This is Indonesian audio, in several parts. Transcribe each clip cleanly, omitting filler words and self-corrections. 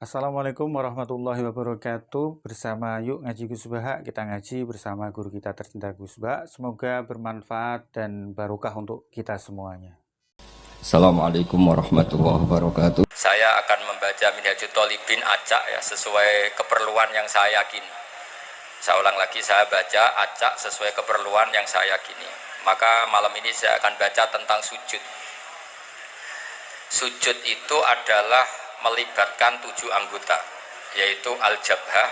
Assalamualaikum warahmatullahi wabarakatuh. Bersama Yuk Ngaji Gus Baha, kita ngaji bersama guru kita tercinta Gus Baha. Semoga bermanfaat dan barokah untuk kita semuanya. Assalamualaikum warahmatullahi wabarakatuh. Saya akan membaca Minhajul Thalibin acak ya, sesuai keperluan yang saya yakini. Saya ulang lagi, saya baca acak sesuai keperluan yang saya yakini. Maka malam ini saya akan baca tentang sujud. Sujud itu adalah melibatkan 7 anggota, yaitu al-jabhah,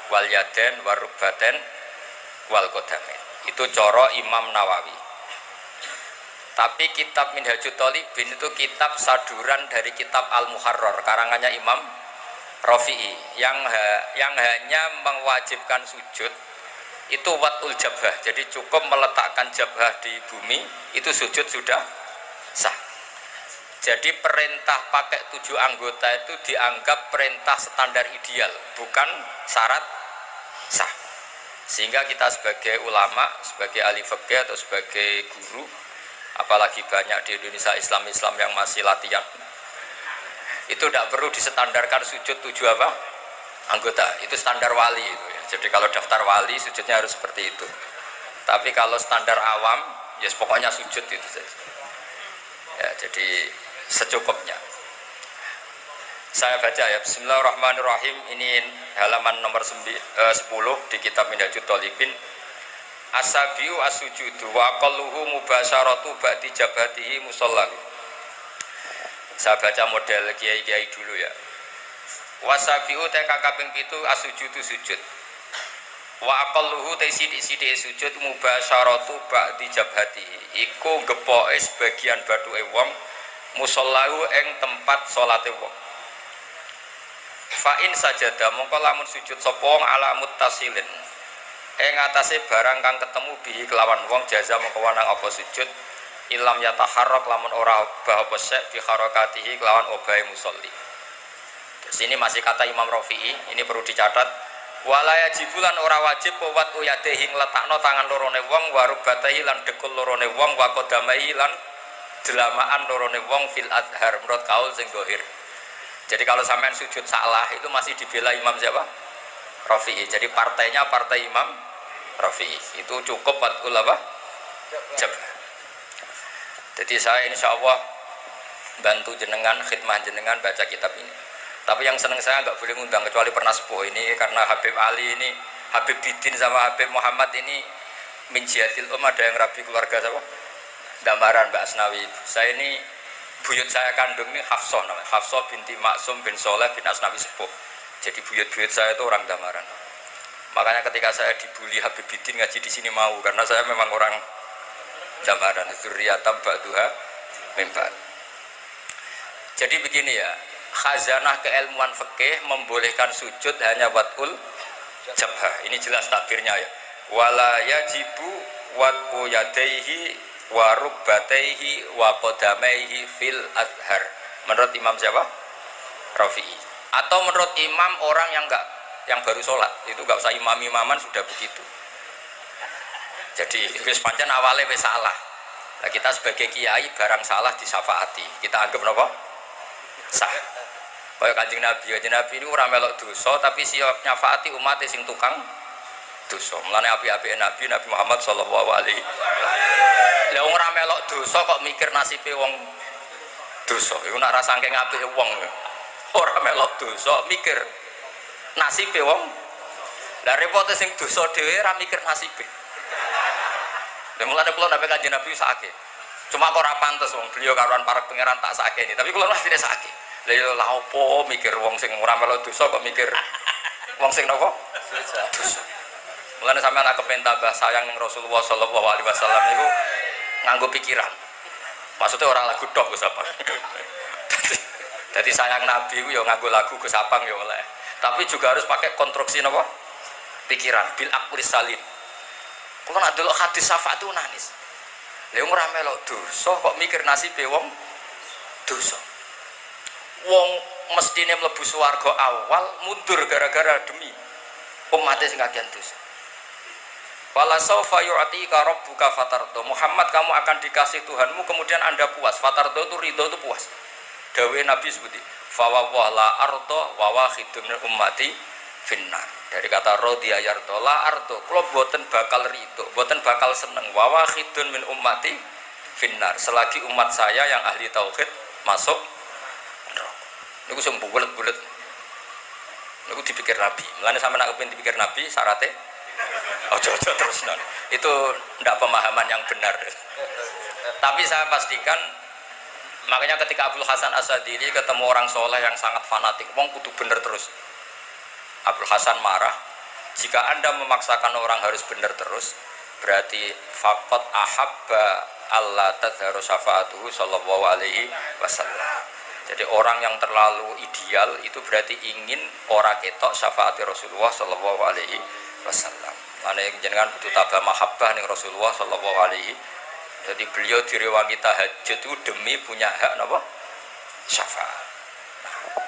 wal yaden, wal rukbaten, wal qadamain. Itu coro Imam Nawawi. Tapi kitab Minhajul Thalibin itu kitab saduran dari kitab Al-Muharrar, karangannya Imam Rafi'i, yang hanya mewajibkan sujud itu watul jabhah. Jadi cukup meletakkan jabhah di bumi, itu sujud sudah sah. Jadi perintah pakai 7 anggota itu dianggap perintah standar ideal, bukan syarat sah. Sehingga kita sebagai ulama, sebagai ahli fikih atau sebagai guru, apalagi banyak di Indonesia Islam yang masih latihan, itu tidak perlu distandarkan sujud 7 apa? Anggota. Itu standar wali itu ya. Jadi kalau daftar wali sujudnya harus seperti itu. Tapi kalau standar awam, ya pokoknya sujud itu saja. Ya, jadi secukupnya. Saya baca ya, Bismillahirrahmanirrahim. Ini halaman nomor 10 di kitab Minhajul Thalibin. Asabiu asujudu wa aqalluhu mubasyaratu ba'di jabhatihi musallahu. Saya baca model kiai-kiai dulu ya. Wasabiu teka kaping 7 asujudu sujud. Wa aqalluhu te sithik-sithike sujud mubasyaratu ba'di jabhatihi. Iku gepoke sebagian bathuke wong musallahu ing tempat salate wong. Fa in sajada mongko lamun sujud sapa wong ala muttasilin atase barang kang ketemu bihi kelawan wong jaza mongko wanang apa sujud ilam yataharrak lamun ora obah apa sek bi harakatihi kelawan obahe musolli. Di sini masih kata Imam Rafi'i, ini perlu dicatat. Wala yajibulan ora wajib wat uyadehi ngletakno tangan lorone wong warubatahi lan dekul lorone wong wa qadamaihi lan delamaan lorone wong fil adhar menurut kaul sing zahir. Jadi kalau sampean sujud salah itu masih dibela Imam siapa? Rafi'i. Jadi partainya partai Imam Rafi'i. Itu cukup watul apa? Jabah. Jadi saya insya Allah bantu jenengan, khidmah jenengan baca kitab ini. Tapi yang seneng saya nggak boleh ngundang kecuali pernah sepuh ini, karena Habib Ali ini, Habib Bidin sama Habib Muhammad ini min jihatil ada yang rabi keluarga siapa? Damaran Mbak Asnawi. Saya ini buyut saya kandung ini Hafsah namanya. Hafsah binti Maksum bin Soleh bin Asnawi sepuh. Jadi buyut-buyut saya itu orang Damaran. Makanya ketika saya dibully Habib Bidin ngaji di sini mau, karena saya memang orang Damaran. Dzurriyatam ba'duha min ba'd. Jadi begini ya, khazanah keilmuan fikih membolehkan sujud hanya watul jabhah. Ini jelas takdirnya ya. Wala yajibu watu yadaihi wa rukbataihi wa qadamaihi fil adhar. Menurut Imam siapa? Rafi'i. Atau menurut imam orang yang baru sholat itu nggak usah imam-imaman sudah begitu. Jadi wis pancen awale wis salah. Nah, kita sebagai kiai barang salah disyafaati. Kita anggap napa? Sah. Kaya Kanjeng Nabi ini ora melok dosa tapi siap nyafaati umat sing tukang dosa. Mulane apik-apike Nabi Muhammad sallallahu alaihi wasallam. Lah wong ora melok dosa kok mikir nasibe wong dosa. Iku nek ora saking apike wong. Ora melok dosa mikir nasibe wong. Lah repote sing dosa dhewe ora mikir nasibe. Lah mulane kula nek Kanjeng Nabi sakake. Cuma kok ora pantes wong beliau karuan para pangeran tak sakake. Tapi kula mesti sakake. Lah ya lha opo mikir wong sing ora melok dosa kok mikir wong sing napa? Dosa. Mulane sampeyan nak kepen tambah sayang ning Rasulullah sallallahu alaihi wasallam niku nganggo pikiran. Maksudnya orang lagu tok Gus Sapang. Jadi sayang Nabi ku ya nganggo lagu Gus Sapang ya oleh. Tapi juga harus pakai konstruksi napa? Pikiran bil aqlis salim. Kalau nak delok hadis syafaat itu nangis. Lha wong ora melok dosa kok mikir nasibe wong dosa. Wong mestine mlebu swarga awal mundur gara-gara demi umatnya sing kagian dosa. Wala saufa yu'tika rabbuka fatardo. Muhammad, kamu akan dikasih Tuhanmu kemudian Anda puas. Fatardo itu ridho, itu puas. Dawe Nabi seperti fawwah la ardo wa wahidun min ummati finnar. Dari kata rodiya yardo la ardo, kula boten bakal ridho, boten bakal seneng wa wahidun min ummati finnar. Selagi umat saya yang ahli tauhid masuk neraka. Niku sing bulet-bulet. Niku dipikir Nabi. Mulane sampeyan nak kepengin dipikir Nabi syaratnya ojo terus non. Itu ndak pemahaman yang benar. Tapi saya pastikan, makanya ketika Abdul Hasan As-Sadili ketemu orang soleh yang sangat fanatik, wong kudu bener terus. Abdul Hasan marah, jika Anda memaksakan orang harus bener terus, berarti faqat ahabba Allah tadharu syafaatuhu sallallahu alaihi wasallam. Jadi orang yang terlalu ideal itu berarti ingin orang ketok syafaati Rasulullah sallallahu alaihi wasallam. Ana yang jenengan kudu tabah mahabbah ning Rasulullah sallallahu alaihi. Jadi beliau direwangi tahajud itu demi punya hak napa? Syafaat.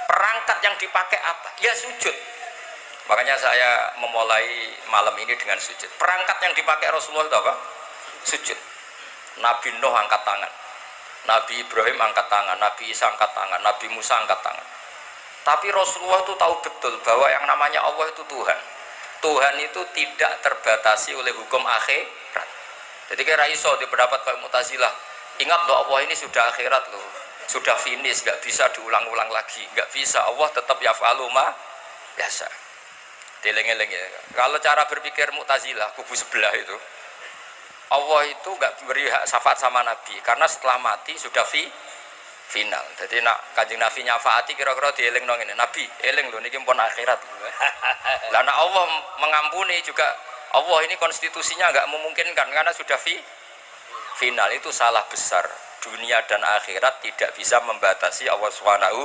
Perangkat yang dipakai apa? Ya sujud. Makanya saya memulai malam ini dengan sujud. Perangkat yang dipakai Rasulullah itu apa? Sujud. Nabi Nuh angkat tangan, Nabi Ibrahim angkat tangan, Nabi Isa angkat tangan, Nabi Musa angkat tangan. Tapi Rasulullah itu tahu betul bahwa yang namanya Allah itu Tuhan. Tuhan itu tidak terbatasi oleh hukum akhirat. Jadi kira iso di pendapat kayak Mu'tazilah, ingat loh Allah ini sudah akhirat loh, sudah finish, nggak bisa diulang-ulang lagi, nggak bisa. Allah tetap yaf'alu ma biasa. Dileng-eleng ya. Kalau cara berpikir Mu'tazilah kubu sebelah itu, Allah itu nggak beri hak syafaat sama Nabi karena setelah mati sudah final. Jadi nak Kanjeng Nabi nyafaati kira-kira dieling nang ini. Nabi, eling lho niki pun akhirat. Lah nak Allah mengampuni juga, Allah ini konstitusinya nggak memungkinkan karena sudah final. Itu salah besar. Dunia dan akhirat tidak bisa membatasi Allah Subhanahu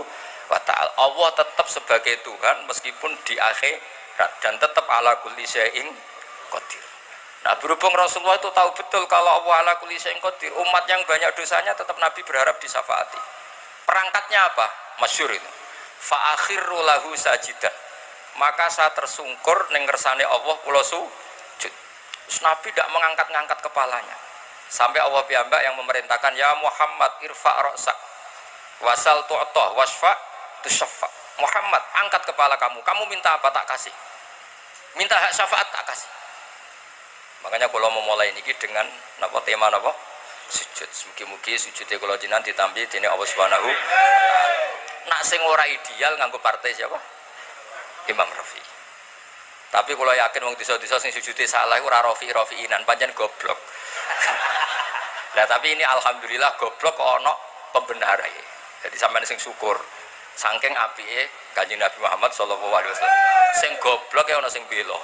wa taala. Allah tetap sebagai Tuhan meskipun di akhirat dan tetap ala kulli syai'in qadir. Nah berhubung Rasulullah itu tahu betul kalau Allah ala kulli syai'in qadir, umat yang banyak dosanya tetap Nabi berharap disyafaati. Perangkatnya apa? Masyhur itu. Fa akhirru lahu sajidan. Maka saya tersungkur ning ngersane Allah kula sujud. Terus Nabi tidak mengangkat-ngangkat kepalanya. Sampai Allah piyambak yang memerintahkan, ya Muhammad irfa' ra'sak wasal tu'tah wasfa' tusyaffa. Muhammad, angkat kepala kamu. Kamu minta apa tak kasih. Minta hak syafaat tak kasih. Makanya kalau memulai ini dengan napa tema napa? Sujud. Mugi-mugi sujudnya kalau jinan ditambi dene Allah Subhanahu. Nak sing ora ideal nganggo partai siapa? Imam Rafi. Tapi kalau yakin wong desa-desa sing sujudnya salah ora Rafi'inan pancen goblok. Nah tapi ini alhamdulillah goblok kok ana pembenaran. Jadi sampeyan sing syukur. Saking apike Kanjeng Nabi Muhammad sallallahu alaihi wasallam. Sing goblok ya ana sing bela.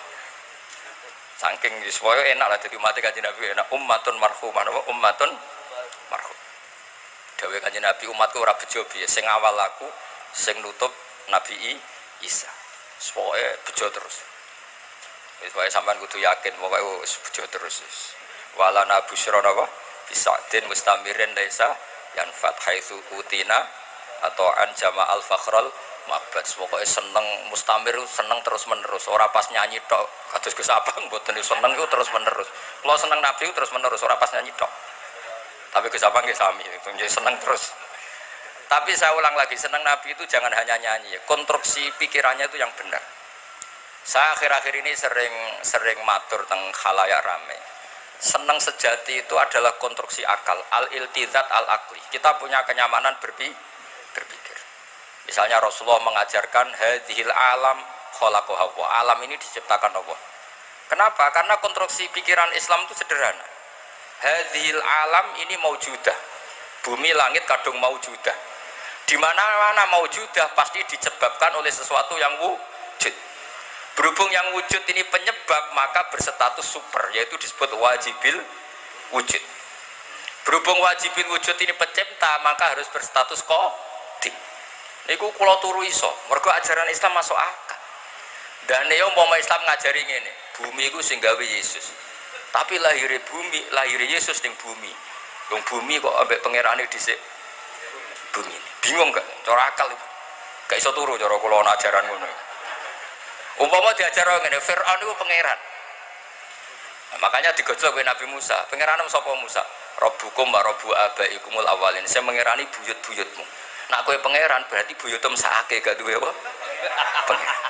Saking supaya enak lah jadi umat Kanjeng Nabi enak ummatun marhumah ummatun marhum. Dawe Kanjeng Nabi umatku ora bejo piye sing awal aku sing nutup Nabi Isa. Supaya bejo terus. Wis wae sampean kudu yakin pokoke wis bejo terus. Wala nabusyra napa bisadin mustamirin laisa yanfat haitsu utina atau an jama al fakhral mabat. Pokoke seneng mustamir seneng terus menerus ora pas nyanyi tok kados Gus Abang mboten seneng iku terus menerus. Kula seneng Nabi terus menerus ora pas nyanyi tok. Tapi Gus Abang nggih sami nggih seneng terus. Tapi saya ulang lagi, seneng Nabi itu jangan hanya nyanyi, konstruksi pikirannya itu yang benar. Saya akhir-akhir ini sering matur teng khalayak rame. Seneng sejati itu adalah konstruksi akal, al-iltizat al-aqli. Kita punya kenyamanan berpikir. Misalnya Rasulullah mengajarkan hadhil alam khalaqahu Allah. Alam ini diciptakan Allah. Kenapa? Karena konstruksi pikiran Islam itu sederhana. Hadhil alam ini maujudah. Bumi langit kadung maujudah. Di mana-mana maujudah pasti disebabkan oleh sesuatu yang wujud. Berhubung yang wujud ini penyebab, maka berstatus super, yaitu disebut wajibil wujud. Berhubung wajibil wujud ini pencipta, maka harus berstatus qadim. Niku kula turu iso, mergo ajaran Islam masuk akal. Dan yo umpama Islam ngajari ngene, bumi iku sing gawe Yesus. Tapi lahir Yesus ning bumi. Wong bumi kok ambek pangerane dhisik bumi. Bingung gak? Cara akal itu. Gak iso turu cara kula ana ajaran ngono. Umpama diajar ngene, Firaun itu pangeran. Nah, makanya digojlok oleh Nabi Musa. Pangeran sapa Musa? Rabbukum wa rabbu abaikumul awalin. Saya mengerani buyut-buyutmu. Nak kowe pangeran berarti buyutem sakake gak duwe apa? Pangeran.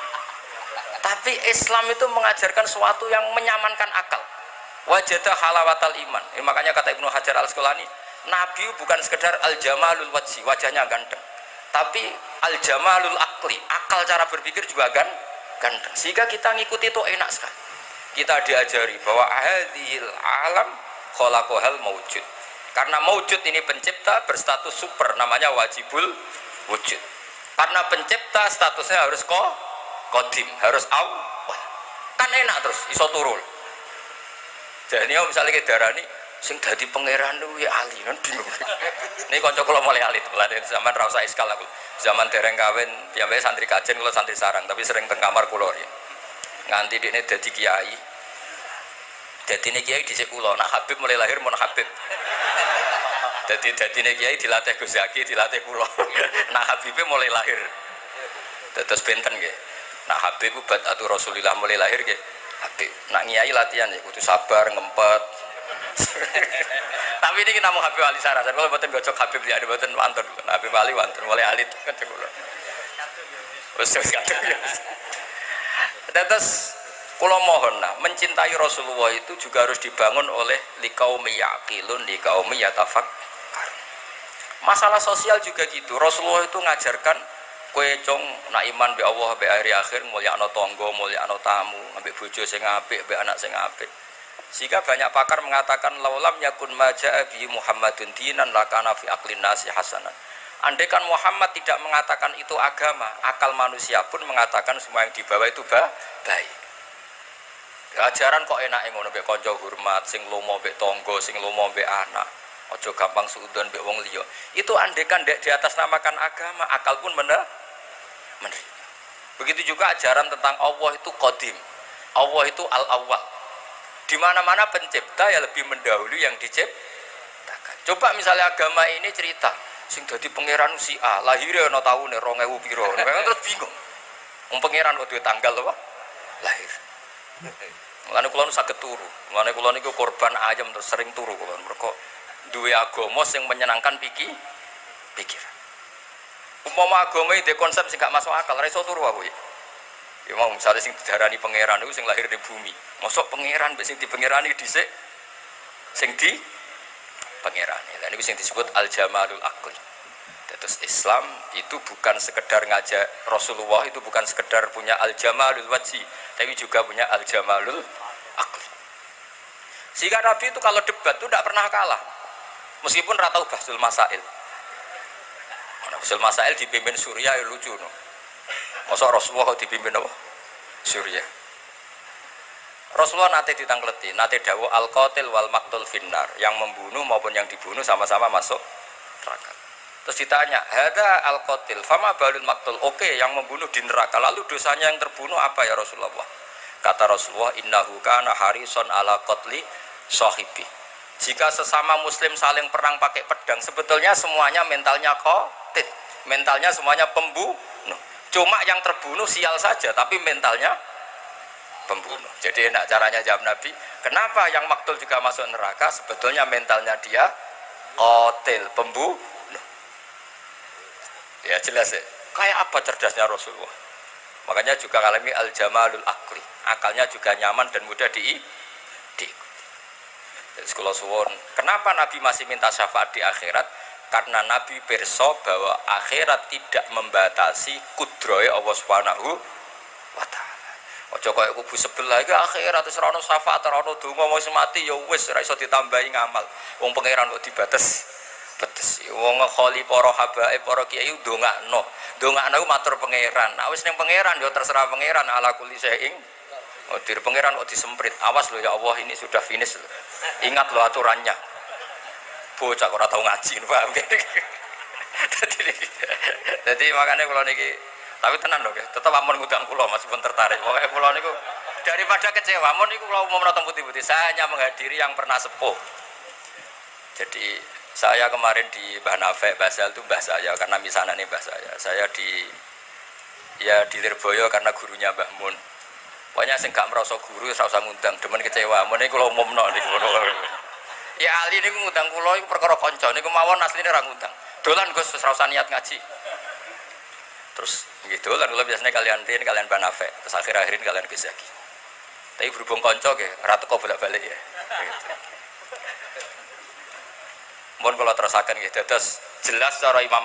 Tapi Islam itu mengajarkan sesuatu yang menyamankan akal. Wajadah halawatal iman. Makanya kata Ibnu Hajar Al-Asqalani, Nabi bukan sekedar al-jamalul wajhi, wajahnya ganteng. Tapi al-jamalul akli, akal cara berpikir juga ganteng. Sehingga kita ngikuti itu enak sekali. Kita diajari bahwa hadhil alam khalaqahal maujud. Karena maujud ini pencipta berstatus super, namanya wajibul wujud. Karena pencipta statusnya harus qadim, harus awal. Kan enak terus iso turun. Jadi misalnya ke darani sing dadi pangeran kuwi ali kan bingung. Ini kanca kula mulai alit mulane zaman ra usah iskal aku. Zaman dereng kawin piyambake santri kajen kula santri sarang tapi sering teng kamar kula ya. Nganti dekne dadi kiai. Dadine kiai dhisik kula, nak Habib mulai lahir mun Habib. Dadine kiai dilatih Gus Zaki, dilatih kula. Nak Habibe mulai lahir. Dados benten nggih. Nak Habib ubat atu Rasulillah mulai lahir nggih. Habib. Nak kiai latihan ya kudu sabar, ngempet. Tapi ini kita mau Habib Ali Sarasan. Kalau buatan gocok Habib dia ada buatan wantun. Habib Ali wantun mulai alit kan cekulo. Terus kalau mohon mencintai Rasulullah itu juga harus dibangun oleh liqaumi yaqilun liqaumi yatafakkar. Masalah sosial juga gitu. Rasulullah itu ngajarkan kowe cong nak iman be Allah be hari akhir mulyakno tangga, mulyakno tamu, ambek bojo sing apik, ambek anak sing apik. Sehingga banyak pakar mengatakan laulam yakun maja'a bi Muhammadun dinan lakana fi aqlin nasi hasanan. Andai kan Muhammad tidak mengatakan itu agama, akal manusia pun mengatakan semua yang dibawa itu baik. Ajaran kok enak ngono mbek kanca hormat, sing lomo mbek tangga, sing lomo mbek anak. Aja gampang suudon mbek wong liya. Itu andai kan di atas namakan agama, akal pun menerima. Begitu juga ajaran tentang Allah itu qadim. Allah itu al-awwal. Di mana-mana pencipta ya lebih mendahului yang diciptakan. Coba misalnya agama ini cerita sing dadi pangeran si A, lahirnya ana taune 2000 piro. Terus bingung. Wong pangeran kok duwe tanggal apa? Lahir. Mulane kula nu saged turu. Mulane kula niku korban ayam terus sering turu kula mergo duwe agama sing menyenangkan pikiran. Umpama agama iki konsep sing gak masuk akal, ora iso turu aku ya. Ya mau misalnya sing diarani pangeran itu sing lahir di bumi. Mosok pangeran mbek sing dipangerani dhisik sing di pangerane. Lah niku sing disebut al-jamalul aqli. Terus Islam itu bukan sekedar ngajak Rasulullah itu bukan sekedar punya al-jamalul wajhi, tapi juga punya al-jamalul aqli. Sehingga Nabi itu kalau debat itu tidak pernah kalah. Meskipun ra tau bahsul masail. Bahsul masail dipimpin Surya ya lucu no. Masa Rasulullah dipimpin apa? Surya. Rasulullah nate ditangkleti, nate dawuh al-qatil wal maqtul finnar, yang membunuh maupun yang dibunuh sama-sama masuk neraka. Terus ditanya, "Hadza al-qatil, fama balul maqtul?" Oke, yang membunuh di neraka. Lalu dosanya yang terbunuh apa ya Rasulullah? Kata Rasulullah, "Innahu kana harisun ala qatli sahibi." Jika sesama muslim saling perang pakai pedang, sebetulnya semuanya mentalnya qatil. Mentalnya semuanya pembunuh. Cuma yang terbunuh sial saja, tapi mentalnya pembunuh. Jadi enak caranya jawab Nabi, kenapa yang maktul juga masuk neraka? Sebetulnya mentalnya dia qatil, pembunuh. Ya jelas ya. Kayak apa cerdasnya Rasulullah? Makanya juga alami al-jamalul aqli. Akalnya juga nyaman dan mudah diikuti. Jadi sekolah suwon. Kenapa Nabi masih minta syafaat di akhirat? Karena Nabi perso bahwa akhirat tidak membatasi kudrohe Allah Subhanahu wa taala. Aja kaya kubu sebelah iki akhirat wis ora ono syafaat, ora ono donga wis mati ya wis ora iso ditambahi ngamal. Wong pangeran kok dibates. Betes. Wong kholi para habaib, para kiai ndongakno. Ndongakno matur pangeran. Nah wis ning pangeran ya terserah pangeran ala kulli syai'in. Oh, dir pangeran kok disemprit. Awas lho ya Allah ini sudah finish. Ingat lho aturannya. Bocah ora tau ngaji, paham gak? Jadi makanya kula niki tapi tenan lho, tetep amun ngundang kula meskipun tertarik. Pokoke kula niku daripada kecewa, amun niku kula umum nonton putih-putih. Saya hanya menghadiri yang pernah sepuh. Jadi saya kemarin di Mbah Nafek Basal itu mbah saya karena misanan ini mbah saya. Saya di Lirboyo karena gurunya Mbah Mun. Pokoknya sing gak merasa guru ora usah ngundang, demen kecewa. Mun niku kula umumno niku. Ya ahli niku ngundang kula iku perkara kanca niku mawon asline ora ngundang. Dolan Gus wis ora usah niat ngaji. Terus gitu lan kula biasanya kalian tin kalian banafe terus akhir-akhirin kalian Gus Zaki. Tapi berhubung kanca nggih ora teko bolak-balik ya. Gitu. Mohon kalau terusaken nggih dados jelas cara Imam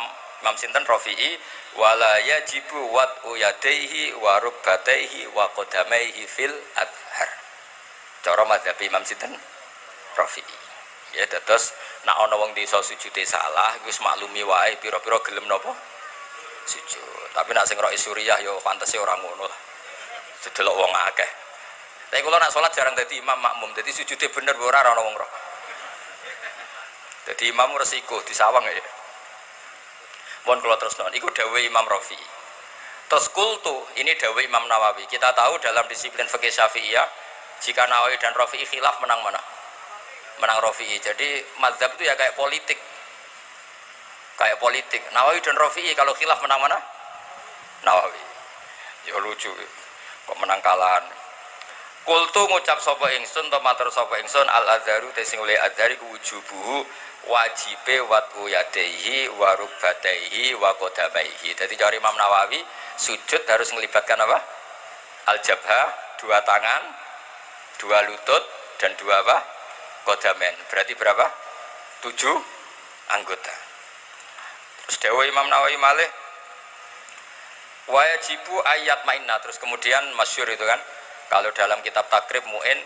sinten Rafi'i wala yajibu wat'u yadaihi wa rukbataihi wa qadamaihi fil adhar. Cara mazhab Imam sinten Rafi'i. Ya dados nek ana wong desa sujude salah wis maklumi wae pira-pira gelem napa sujud. Tapi nek sing Ra'is Suriyah ya fantasi ora ngono lah. Sedelok wong akeh. Tapi kula nek salat jarang dadi imam makmum. Dadi sujude bener ora ana wong roh. Dadi imam resiko disawang ya. Mohon kula terusno. Iku dawuh Imam Rafi'i. Terus kultu ini dawuh Imam Nawawi. Kita tahu dalam disiplin fikih Syafi'iyah jika Nawawi dan Rafi'i khilaf menang mana? Menang Rafi'i. Jadi mazhab itu ya kayak politik. Kayak politik. Nawawi dan Rafi'i kalau khilaf menang mana? Nawawi. Ya lucu. Kok menang kalahan. Kultu ngucap sapa ingsun to matur sapa ingsun al-adzaru te sing oleh adzari ku wujubu wajibe watu yadaihi wa rukbataihi wa qadamaihi. Jadi cara Imam Nawawi sujud harus melibatkan apa? Al-jabhah, dua tangan, dua lutut dan dua apa? Qadamen. Berarti berapa? 7 anggota. Terus dawuh Imam Nawawi malih wajibu ayat mainna, terus kemudian masyhur itu kan kalau dalam kitab takrib mu'in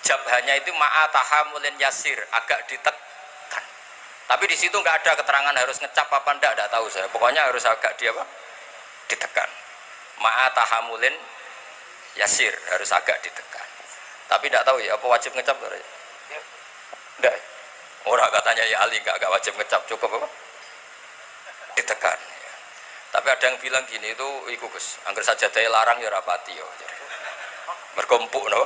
jabhanya itu ma'atahamulin yasir, agak ditekan. Tapi di situ nggak ada keterangan harus ngecap apa enggak tahu saya. Pokoknya harus agak di apa? Ditekan. Ma'atahamulin yasir, harus agak ditekan. Tapi enggak tahu ya apa wajib ngecap enggak. Orang katanya ya Ali enggak wajib ngecap, cukup apa? Ditekan. Tapi ada yang bilang gini itu iku Gus, angger sajadah larang ya rapati yo. Berkumpul no.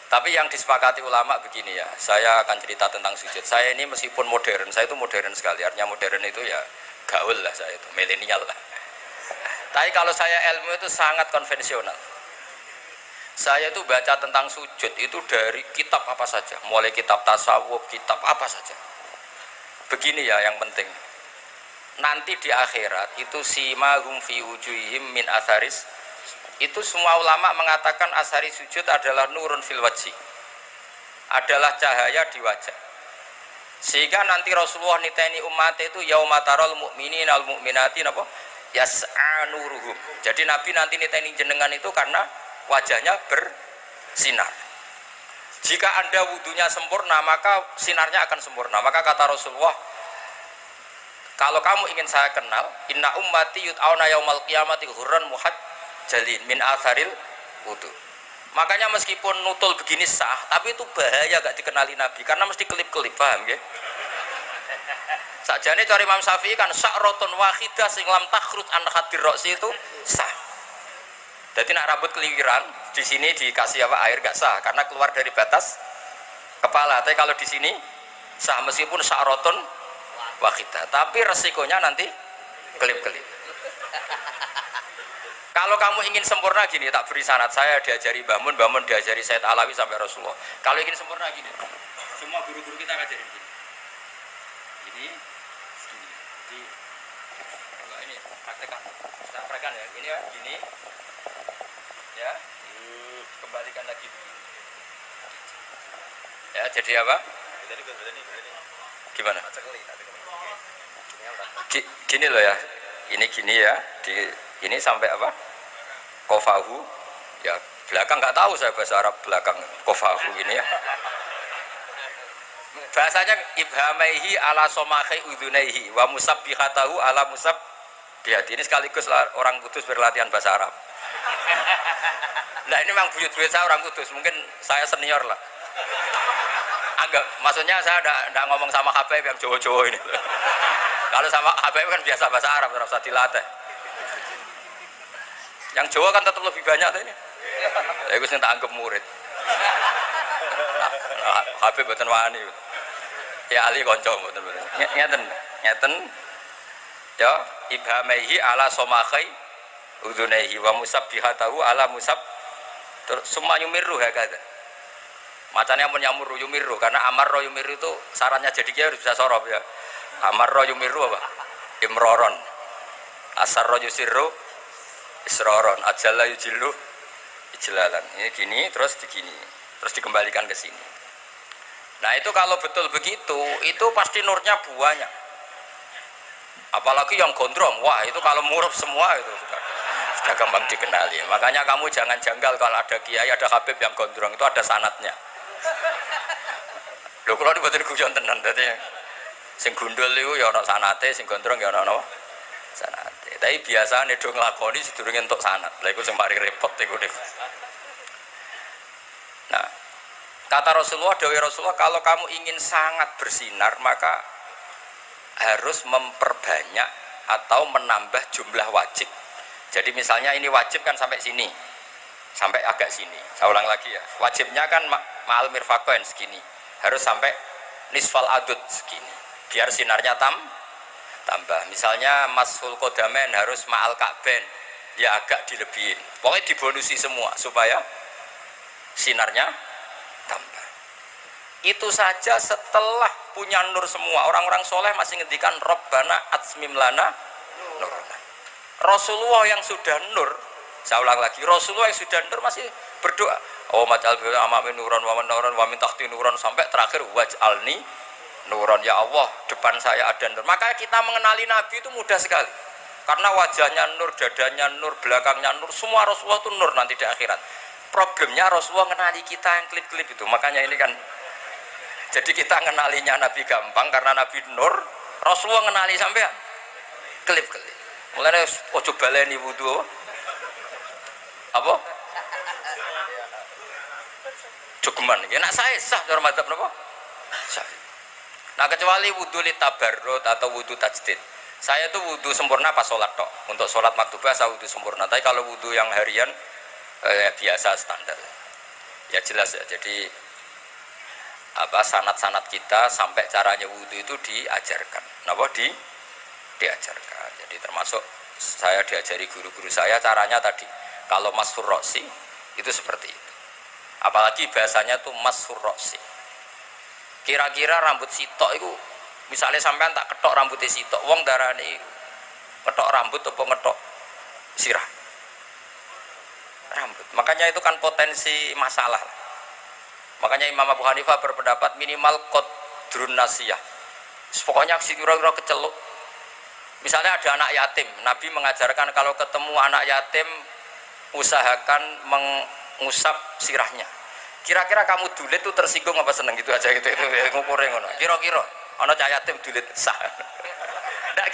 Tapi yang disepakati ulama begini ya, saya akan cerita tentang sujud. Saya ini meskipun modern, saya itu modern sekali. Artinya modern itu ya gaul lah saya itu, milenial lah. Tapi kalau saya ilmu itu sangat konvensional. Saya itu baca tentang sujud itu dari kitab apa saja, mulai kitab tasawuf, kitab apa saja. Begini ya yang penting. Nanti di akhirat itu simahum fi wujuhihim min atharis, itu semua ulama mengatakan asari sujud adalah nurun fil wajhi, adalah cahaya di wajah. Sehingga nanti Rasulullah niteni umat itu yaumatarul mu'minin al mu'minati napa yas'a nuruhum. Jadi Nabi nanti niteni jenengan itu karena wajahnya bersinar. Jika Anda wudunya sempurna maka sinarnya akan sempurna. Maka kata Rasulullah, kalau kamu ingin saya kenal, inna ummati yut'auna yaumal qiyamati hurran muhajjalin min atharil wudu. Makanya meskipun nutul begini sah, tapi itu bahaya gak dikenali Nabi karena mesti kelip-kelip, paham nggih? Sakjane cara Imam Syafi'i kan sa'ratun wahidah sing lam takhruj an khadir ra'si itu sah. Jadi nak rambut keliwiran di sini dikasih apa air gak sah karena keluar dari batas kepala. Tapi kalau di sini sah meskipun sa'ratun wahidah, tapi resikonya nanti kelip-kelip. Kalau kamu ingin sempurna gini, tak beri sanad. Saya diajari Mbah Mun diajari Said Alawi sampai Rasulullah. Kalau ingin sempurna gini, semua guru-guru kita ngajarin gini. Ini segini. Jadi ini praktekkan. Kita praktekkan ya. Ini ya, gini. Ya, kembalikan lagi. Ya, jadi apa? Gimana? Gini loh ya, ini gini ya, ini sampai apa? Kofahu, ya belakang nggak tahu saya bahasa Arab belakang kofahu ini ya. Bahasanya ibhamaihi ala somahi udunaihi wa musabbihatahu ala musabbihati. Ini sekaligus orang Kudus berlatihan bahasa Arab. Nah ini memang buyut-buyut saya orang Kudus, mungkin saya senior lah. Anggap, maksudnya saya tidak ngomong sama Habib yang Jawa-Jawa ini. Kalau sama Habib kan biasa bahasa Arab, harus dilatih. Yang Jawa kan tetap lebih banyak ini. Saya harus tak anggap murid. Habib buatan wani. Ya Ali konco buatan. Ngeten. Ya ibhamaihi ala somakai udunaihi wa musabbihatahu ala musab. Terus semua yumirru ya kata. Macamnya pun yamuru yumiru karena amarro yumiru itu sarannya jadi kiai harus bisa sorob ya. Amarra yumiru apa? Imroron. Asarra yusirru isroron. Ajalla yujillu ijlalan. Ini gini terus digini. Terus dikembalikan ke sini. Nah itu kalau betul begitu, itu pasti nurnya banyak. Apalagi yang gondrong, wah itu kalau murup semua itu sudah gampang dikenali. Makanya kamu jangan janggal kalau ada kiai, ada habib yang gondrong, itu ada sanatnya. Lho kalau dibuatin guyon tenan, jadi sing gundul itu ya ada sanate, sing gondrong ya ada sanate. Tapi biasa nih dong ngelakoni sedurungnya untuk sanat. Lah itu sembari repot itu deh. Nah, kata Rasulullah, dawuh Rasulullah, kalau kamu ingin sangat bersinar maka harus memperbanyak atau menambah jumlah wajib. Jadi misalnya ini wajib kan sampai sini, sampai agak sini. Saya ulang lagi ya, wajibnya kan ma'al mirfaqain segini, harus sampai nisfal adud segini, biar sinarnya tambah. Misalnya mashul qodamain harus ma'al ka'bain, ya agak dilebihin. Pokoknya dibonusi semua supaya sinarnya tambah. Itu saja setelah punya nur semua. Orang-orang soleh masih ngendikan Rabbana atsmim lana nurna. Rasulullah yang sudah nur, saya ulang lagi, Rasulullah yang sudah nur masih berdoa, oh maj'al bi amami nuran wa nuran wa min tahti nuran, sampai terakhir waj'alni nuran, ya Allah depan saya ada nur. Maka kita mengenali Nabi itu mudah sekali, karena wajahnya nur, dadanya nur, belakangnya nur, semua Rasulullah itu nur nanti di akhirat. Problemnya Rasulullah mengenali kita yang klip-klip itu. Makanya ini kan, jadi kita ngenalinya Nabi gampang karena Nabi nur, Rasulullah ngenali sampean klip-klip. Mulane ojo baleni wudu apa? Cukuman. Ya nak saya sah cara madzhab napa? Sah. Nah kecuali wudu li tabarrut atau wudu tajdid. Saya tuh wudu sempurna pas sholat tok. Untuk sholat maktubah saya wudu sempurna. Tapi kalau wudu yang harian biasa standar. Ya jelas ya. Jadi apa sanat-sanat kita sampai caranya wudu itu diajarkan. Napa diajarkan. Jadi termasuk saya diajari guru-guru saya caranya tadi. Kalau mashur roksi itu seperti itu. Apalagi bahasanya tuh mashur roksi. Kira-kira rambut sitok itu, misalnya sampean tak ketok rambutnya sitok, wong darani ketok rambut atau ngetok sirah rambut. Makanya itu kan potensi masalah. Makanya Imam Abu Hanifah berpendapat minimal qadrun nasiyah. Pokoknya kira-kira keceluk. Misalnya ada anak yatim, Nabi mengajarkan kalau ketemu anak yatim usahakan mengusap sirahnya. Kira-kira kamu dulit itu tersinggung apa seneng gitu aja gitu itu ngukurnya ngono. Kira-kira ana cah yatim dulit sah. Ndak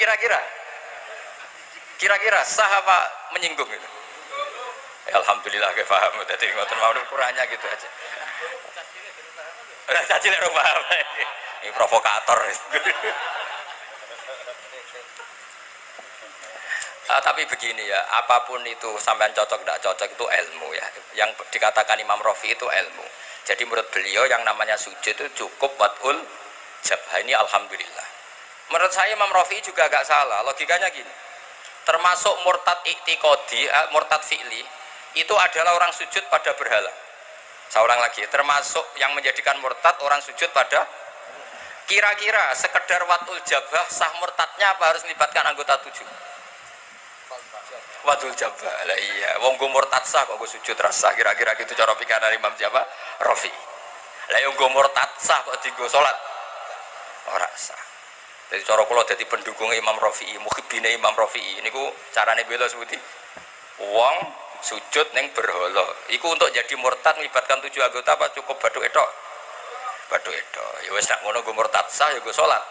kira-kira sah apa menyinggung itu? Ya, alhamdulillah ke paham. Dadi ngoten mawon ukurannya gitu aja. Caci lek paham. Ini provokator. Tapi begini ya, apapun itu sampean cocok tidak cocok itu ilmu ya. Yang dikatakan Imam Rafi itu ilmu. Jadi menurut beliau yang namanya sujud itu cukup watul jabhah, ini alhamdulillah. Menurut saya Imam Rafi juga agak salah. Logikanya gini. Termasuk murtad i'tiqadi, murtad fi'li itu adalah orang sujud pada berhala. Saya ulang lagi, termasuk yang menjadikan murtad orang sujud pada, kira-kira sekedar watul jabhah sah murtadnya apa harus melibatkan anggota 7? Watul jabah, lah iya, wong go murtad sah kok go sujud rasa, kira-kira gitu cara pikiran Imam Jawa Rafi. Lah yang go murtad sah kok digo salat ora sah. Jadi cara kula dadi pendukung Imam Rafi'i, muhibbine Imam Rafi'i niku carane bela sebuti. Wong sujud ning berhala. Iku untuk jadi murtad melibatkan 7 anggota apa cukup bathuk etok? Bathuk etok. Ya wis nek ngono go murtad sah ya go salat.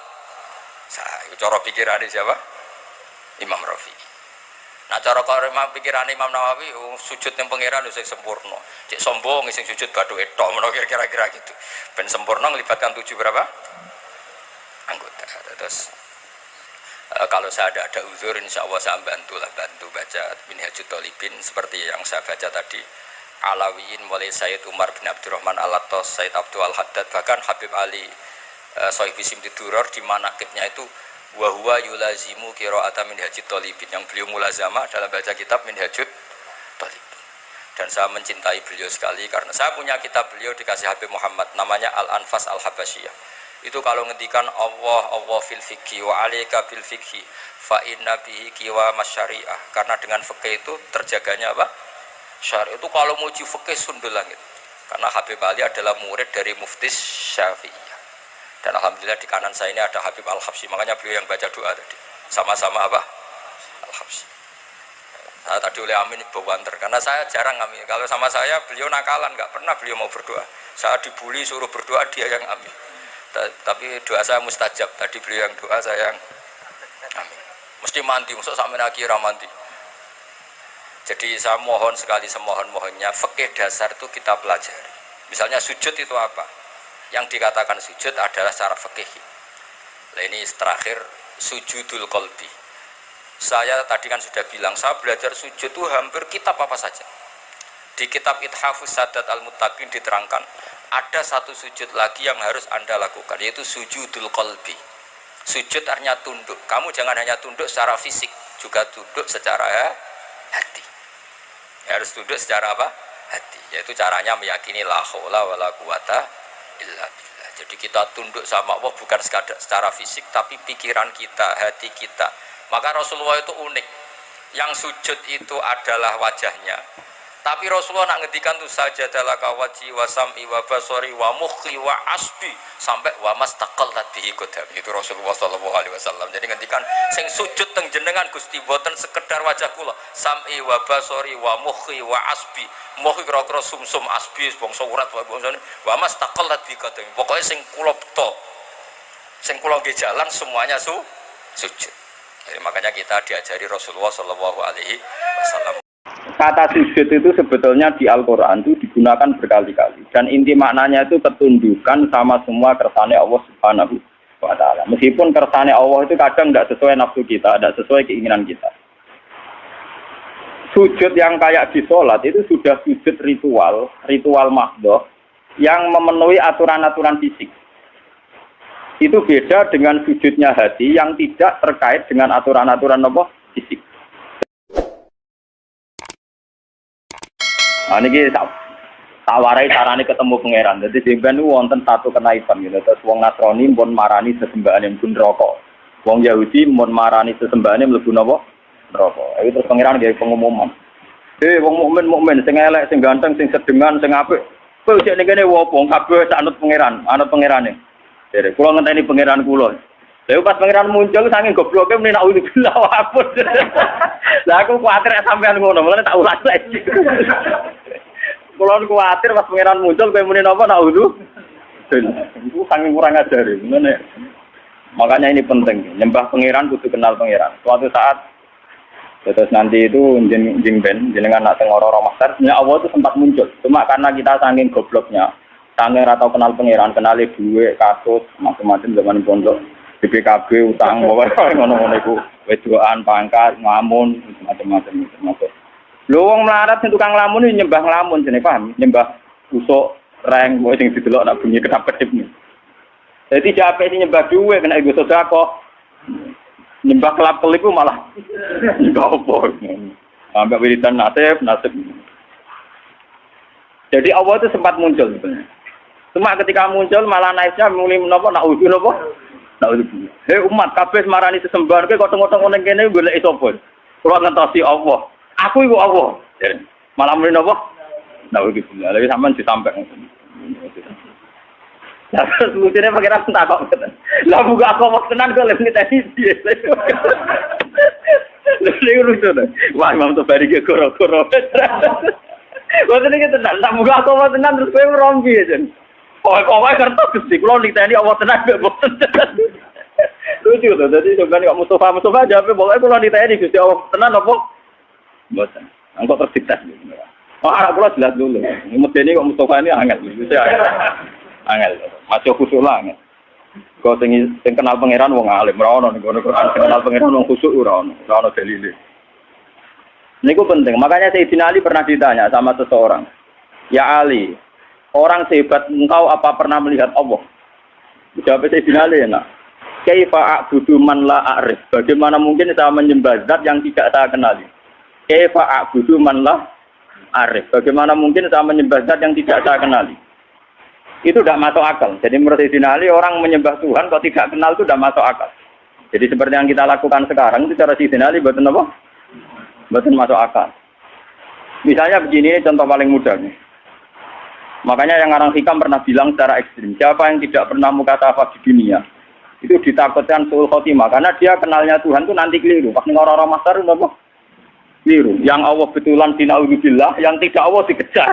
Sah, iku cara pikirane siapa? Imam Rafi'i. Nah cara pikiran Imam Nawawi sujud yang pangeran itu sempurna. Cek sombong sing sujud batu etok menawa kira-kira gitu. Ben sempurna melibatkan 7 berapa? Anggota. Terus kalau saya ada uzur insya Allah saya bantu baca Minhajut Thalibin seperti yang saya baca tadi. Alawiyin mulai Sayyid Umar bin Abdurrahman Al-Attas, Sayyid Abdul Al-Haddad, bahkan Habib Ali Sohib Simti Duror di manaqibnya itu wa huwa yulazimu qira'ata Minhajut Thalibin, yang beliau mulazamah dalam baca kitab Minhajut Thalibin. Dan saya mencintai beliau sekali karena saya punya kitab beliau dikasih Habib Muhammad namanya Al-Anfas Al-Habasyiyah. Itu kalau ngendikan Allah fil fikhi wa alaika bil fikhi fa inna bihi qiwa masyariah. Karena dengan fikih itu terjaganya apa? Syariah. Itu kalau muji fikih sundul langit. Karena Habib Ali adalah murid dari Mufti Syafi'iyah. Dan alhamdulillah di kanan saya ini ada Habib Al-Habsyi. Makanya beliau yang baca doa tadi. Sama-sama apa? Al-Habsyi. Saya tadi oleh Amin bawanter karena saya jarang amin. Kalau sama saya beliau nakalan, nggak pernah beliau mau berdoa. Saya dibully suruh berdoa, dia yang amin. Tapi doa saya mustajab. Tadi beliau yang doa, saya yang amin. Mesti mandi, maksud sampai akhirnya mandi. Jadi saya mohon sekali semohon-mohonnya fikih dasar itu kita pelajari. Misalnya sujud itu apa? Yang dikatakan sujud adalah secara fikih. Nah ini terakhir sujudul qalbi. Saya tadi kan sudah bilang, saya belajar sujud itu hampir kitab apa saja. Di kitab Ithafus Sadat Al-Muttaqin diterangkan, ada satu sujud lagi yang harus Anda lakukan, yaitu sujudul qalbi. Sujud artinya tunduk. Kamu jangan hanya tunduk secara fisik, juga tunduk secara hati. Ya, harus tunduk secara apa? Hati. Yaitu caranya meyakini la haula wala quwata illa billah. Jadi kita tunduk sama Allah bukan secara fisik, tapi pikiran kita, hati kita. Maka Rasulullah itu unik. Yang sujud itu adalah wajahnya. Tapi Rasulullah nak ngendikan tuh sajadalaka wajhi wa sam'i wa basari wa mukhi wa asbi sampai wa mastaqallat bihi qadam. Itu Rasulullah sallallahu alaihi wasallam. Jadi ngendikan sing sujud teng jenengan Gusti boten sekedar wajah kula, sam'i wa basari wa mukhi wa asbi. Mukhi kira-kira sumsum asbi bangsa urat bangsane wa mastaqallat bihi qadam. Pokoke sing kula beto. Sing kula nggih jalan semuanya sujud. Jadi makanya kita diajari Rasulullah Shallallahu Alaihi Wasallam. Kata sujud itu sebetulnya di Al-Quran itu digunakan berkali-kali. Dan inti maknanya itu ketundukan sama semua kersane Allah Subhanahu wa Ta'ala. Meskipun kersane Allah itu kadang tidak sesuai nafsu kita, tidak sesuai keinginan kita. Sujud yang kayak di sholat itu sudah sujud ritual mahdoh yang memenuhi aturan-aturan fisik. Itu beda dengan sujudnya hati yang tidak terkait dengan aturan-aturan apa fisik. Nah ini tawarai carane ketemu pangeran. Jadi sampeyan wonten satu kenaipan gitu. Terus wong Nasrani pun marani sesembahane mlebu neraka. Wong Yahudi pun marani sesembahane mlebu napa? Neraka. Itu terus pangeran gawe pengumuman. Wong mukmin sing elek, sing ganteng, sing sedengan, sing apik. Kowe jek ning kene wopo kabeh tak anut pangerane. Jadi, kalau ngenteni pangeran kulo, lalu pas pangeran muncul, saking gobloknya meni nak udah bilang apa? Lah aku khawatir sampean ngono, malah tak ulang lagi. Kalau khawatir pas pangeran muncul, kayak meni apa nak udah? Itu saking kurang ajar, makanya ini penting. Nyembah pangeran kudu kenal pangeran. Suatu saat, terus nanti itu jenengan nak tengok orang master, Allah itu sempat muncul. Cuma karena kita saking gobloknya. Sange atau kenal pangeran, kenal duit, kasus, macam-macam zaman pondok, BPKB, utang, ngono-ngono itu, wedoan, pangkat, ngamun, macam-macam. Lho wong melarat sing tukang lamun iki nyembah nglamun jene paham, nyembah usuk reng wae sing didelok nak bunyi kedap-kedip. Dadi jape sing nyembah duit kena iku sedekah. Nyembah kelap-kelip ku malah enggak apa. Sampai wiridan nasib. Jadi Allah itu sempat muncul sebenarnya. Cuma ketika muncul malah naiknya muni menapa nak udu napa? Nak udu. Hei umat kabeh marani sesembahan kowe kok tengok-tengok ning kene golek sapa? Kula ngentosi Allah. Aku iku Allah. Malah muni napa? Nak udu. Lha sampean disampaikan. Ya lucunya pangeran takok. Lah buka aku tenan kok lek tadi piye. Lha lucu to. Wah Imam Tobari ge goro-goro. Wong iki tenan, tak buka aku tenan terus kowe rompi aja. Kok kertas Gusti, kula niteni Allah tenan mbek boten. Lucu to, dadi sampeyan kok Mustafa jawab pokoke kula niteni Gusti Allah tenan apa? Boten. Engko tersitas. Oh, arek kula jelas dulu. Medeni kok Mustafa ini angel. Angel. Maca khusuk lah angel. Kok sing kenal pangeran wong alim, ora ono ning Quran kenal pangeran wong khusuk ora ono dalile. Niku penting. Makanya Sayyidina Ali pernah ditanya sama seseorang, "Ya Ali, orang sehebat engkau apa pernah melihat Allah?" Jawab Sayyidina Ali, "Nak. Kaifa a'budu man la a'rif?" Bagaimana mungkin saya menyembah zat yang tidak saya kenali? Kaifa a'budu man la a'rif? Bagaimana mungkin saya menyembah zat yang tidak saya kenali? Itu tidak masuk akal. Jadi menurut Sayyidina Ali, orang menyembah Tuhan kok tidak kenal itu tidak masuk akal. Jadi seperti yang kita lakukan sekarang itu cara Sayyidina Ali betul apa? Betul masuk akal. Misalnya begini, ini contoh paling mudah nih. Makanya yang orang hikam pernah bilang secara ekstrim, siapa yang tidak pernah mukatafah di dunia, itu ditakutkan suul khotimah, karena dia kenalnya Tuhan itu nanti keliru. Pas orang-orang masar itu apa? Keliru. Yang Allah betulan dinaudzubillah, yang tidak Allah dikejar.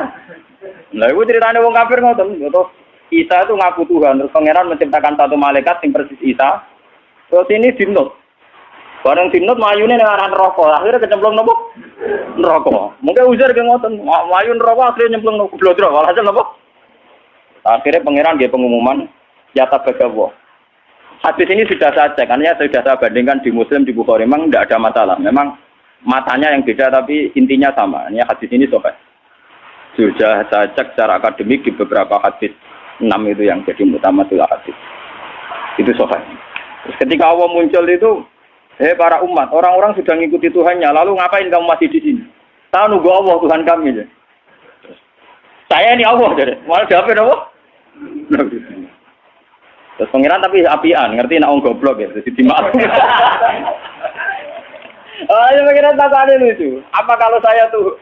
Nah itu ceritanya wong kafir ngoten. Terus Isa itu ngaku Tuhan, terus pangeran menciptakan satu malaikat yang persis Isa. Terus ini dinut. Bareng dinut mayune ning arah neraka, akhirnya kecemplung nopo? Neraka. Mungkin ujar ke ngoten, mayu neraka akhirnya nyemplung nopo blodro, walhasil nopo? Akhirnya pangeran nggih pengumuman yata bagawa. Hadis ini sudah saya cek, karena sudah saya bandingkan di Muslim, di Bukhari, memang tidak ada masalah. Memang matanya yang beda, tapi intinya sama. Ini hadis ini sobat. Sudah saya cek secara akademik di beberapa hadis 6 itu yang jadi mutamatul hadis. Itu sobat. Terus ketika Allah muncul itu, para umat, orang-orang sudah ngikuti Tuhannya, lalu ngapain kamu masih di sini? Saya nunggu Allah, Tuhan kami. Saya ini Allah, jadi malah jawabin Allah. Terus pengiran tapi apian, ngerti nak goblok ya, jadi dimaaf. Ya pengiran tak ada lucu. Apa kalau saya tuh,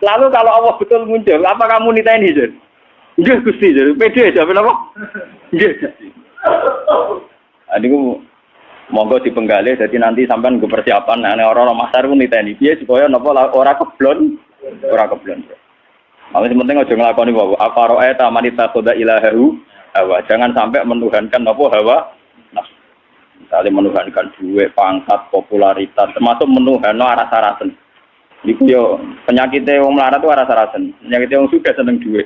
lalu kalau Allah betul muncul, apa kamu nitaini jadi? Enggak Gusti, jadi pede jawabin apa? Enggak. Adikku monggo dipenggali, jadi nanti sampean gue persiapan, orang-orang masar pun niteni piye supaya napa ora keblon. Tapi penting aja nglakoni wae. Afaroe tamanita khoda ilahahu hawa. Jangan sampai menuhankan napa hawa nafsu. Misalnya menuhankan duit, pangkat, popularitas, termasuk menuhanno aras-arasen. Iku yo penyakite wong melarat itu aras-arasen. Penyakite wong sugih seneng duit.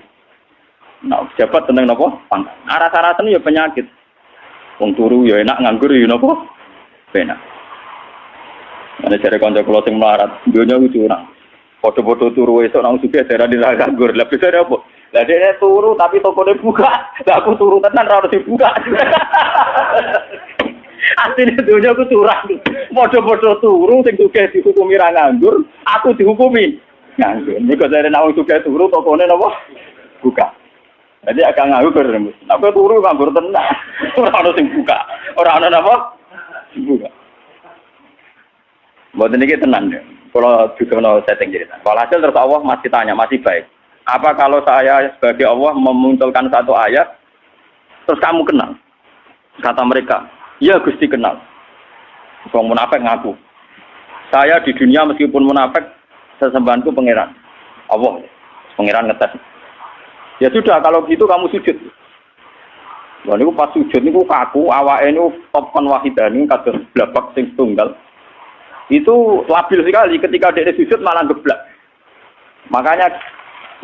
Nah, jabat seneng napa? Pangkat. Aras-arasen yo penyakit. Wong turu ya enak, nganggur ya napa? Penak. Ana jare kanca kula sing melarat, donya ku curang. Foto-foto turu esuk nang sugih darani ra nganggur. Lah bisa apa? Lah dhekne turu tapi tokone buka. Lah aku turu tenan ra ono dibuka. Asline donya ku curang. Foto-foto turu sing sugih dihukumi ra nganggur, aku dihukumi nganggur. Nek jare nang sugih turu tokone napa? Buka. Jadi agak nganggur, aku turu nganggur tenang. Orang ada yang buka, orang ada apa? Buka. Buat ini kita tenang deh. Kalau juga mau setting cerita. Kalau hasil terus Allah masih tanya, masih baik. Apa kalau saya sebagai Allah memunculkan satu ayat, terus kamu kenal? Kata mereka, ya Gusti kenal. Orang munafik ngaku. Saya di dunia meskipun munafik, sesembahanku pangeran. Allah, pangeran ngetes. Ya sudah, kalau gitu kamu sujud. Wah, niku pas sujud niku kaku, awake niku topon wahidani kados blabak sing tunggal. Itu labil sekali ketika dia sujud malah geblak. Makanya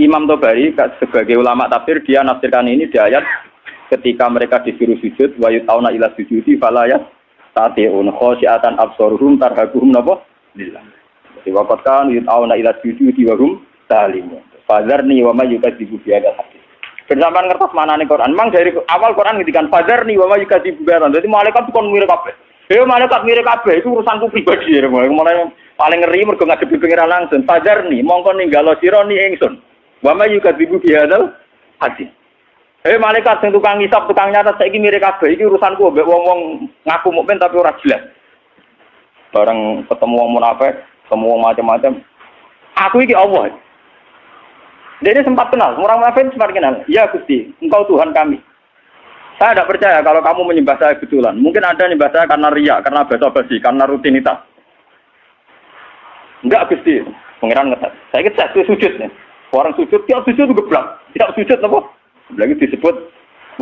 Imam Tobari sebagai ulama tafsir dia nafsirkan ini di ayat ketika mereka disuruh sujud wa yutauna ila sujudi fala ya tati'un khosyiatan absaruhum tarhaquhum napa lillah. Jadi waqat kan yutauna ila sujudi wa hum salimun. Fadzarni wa may yukadzibu bi hadzal hadis. Bersamaan ngertos manane Quran. Memang dari awal Quran ngendikan fadzarni wa may yukadzibu bi hadzal. Dadi malaikat kon mirip kabeh. Malaikat mirip kabeh itu urusanku pribadi. Mulai paling ngeri mergo ngadepi pengiran langsung. Fadzarni mongko ninggalo sira ni ingsun. Wa may yukadzibu bi hadzal hadis. Malaikat sing tukang ngisap, tukang nyatet saiki mirip kabeh. Iki urusanku mbek wong-wong ngaku mukmin tapi ora jelas. Bareng ketemu wong munafik, ketemu wong macam-macam. Aku iki Allah. Dia sempat kenal, orang munafik sempat kenal. Ya Gusti, Engkau Tuhan kami. Saya tidak percaya kalau kamu menyembah saya betulan. Mungkin Anda menyembah saya karena riya, karena basa-basi, karena rutinitas. Enggak Gusti, pengiran ngetes. Saya ngetes itu sujud nih. Orang sujud, tiap sujud itu geblak. Tiap sujud apa? Lagi disebut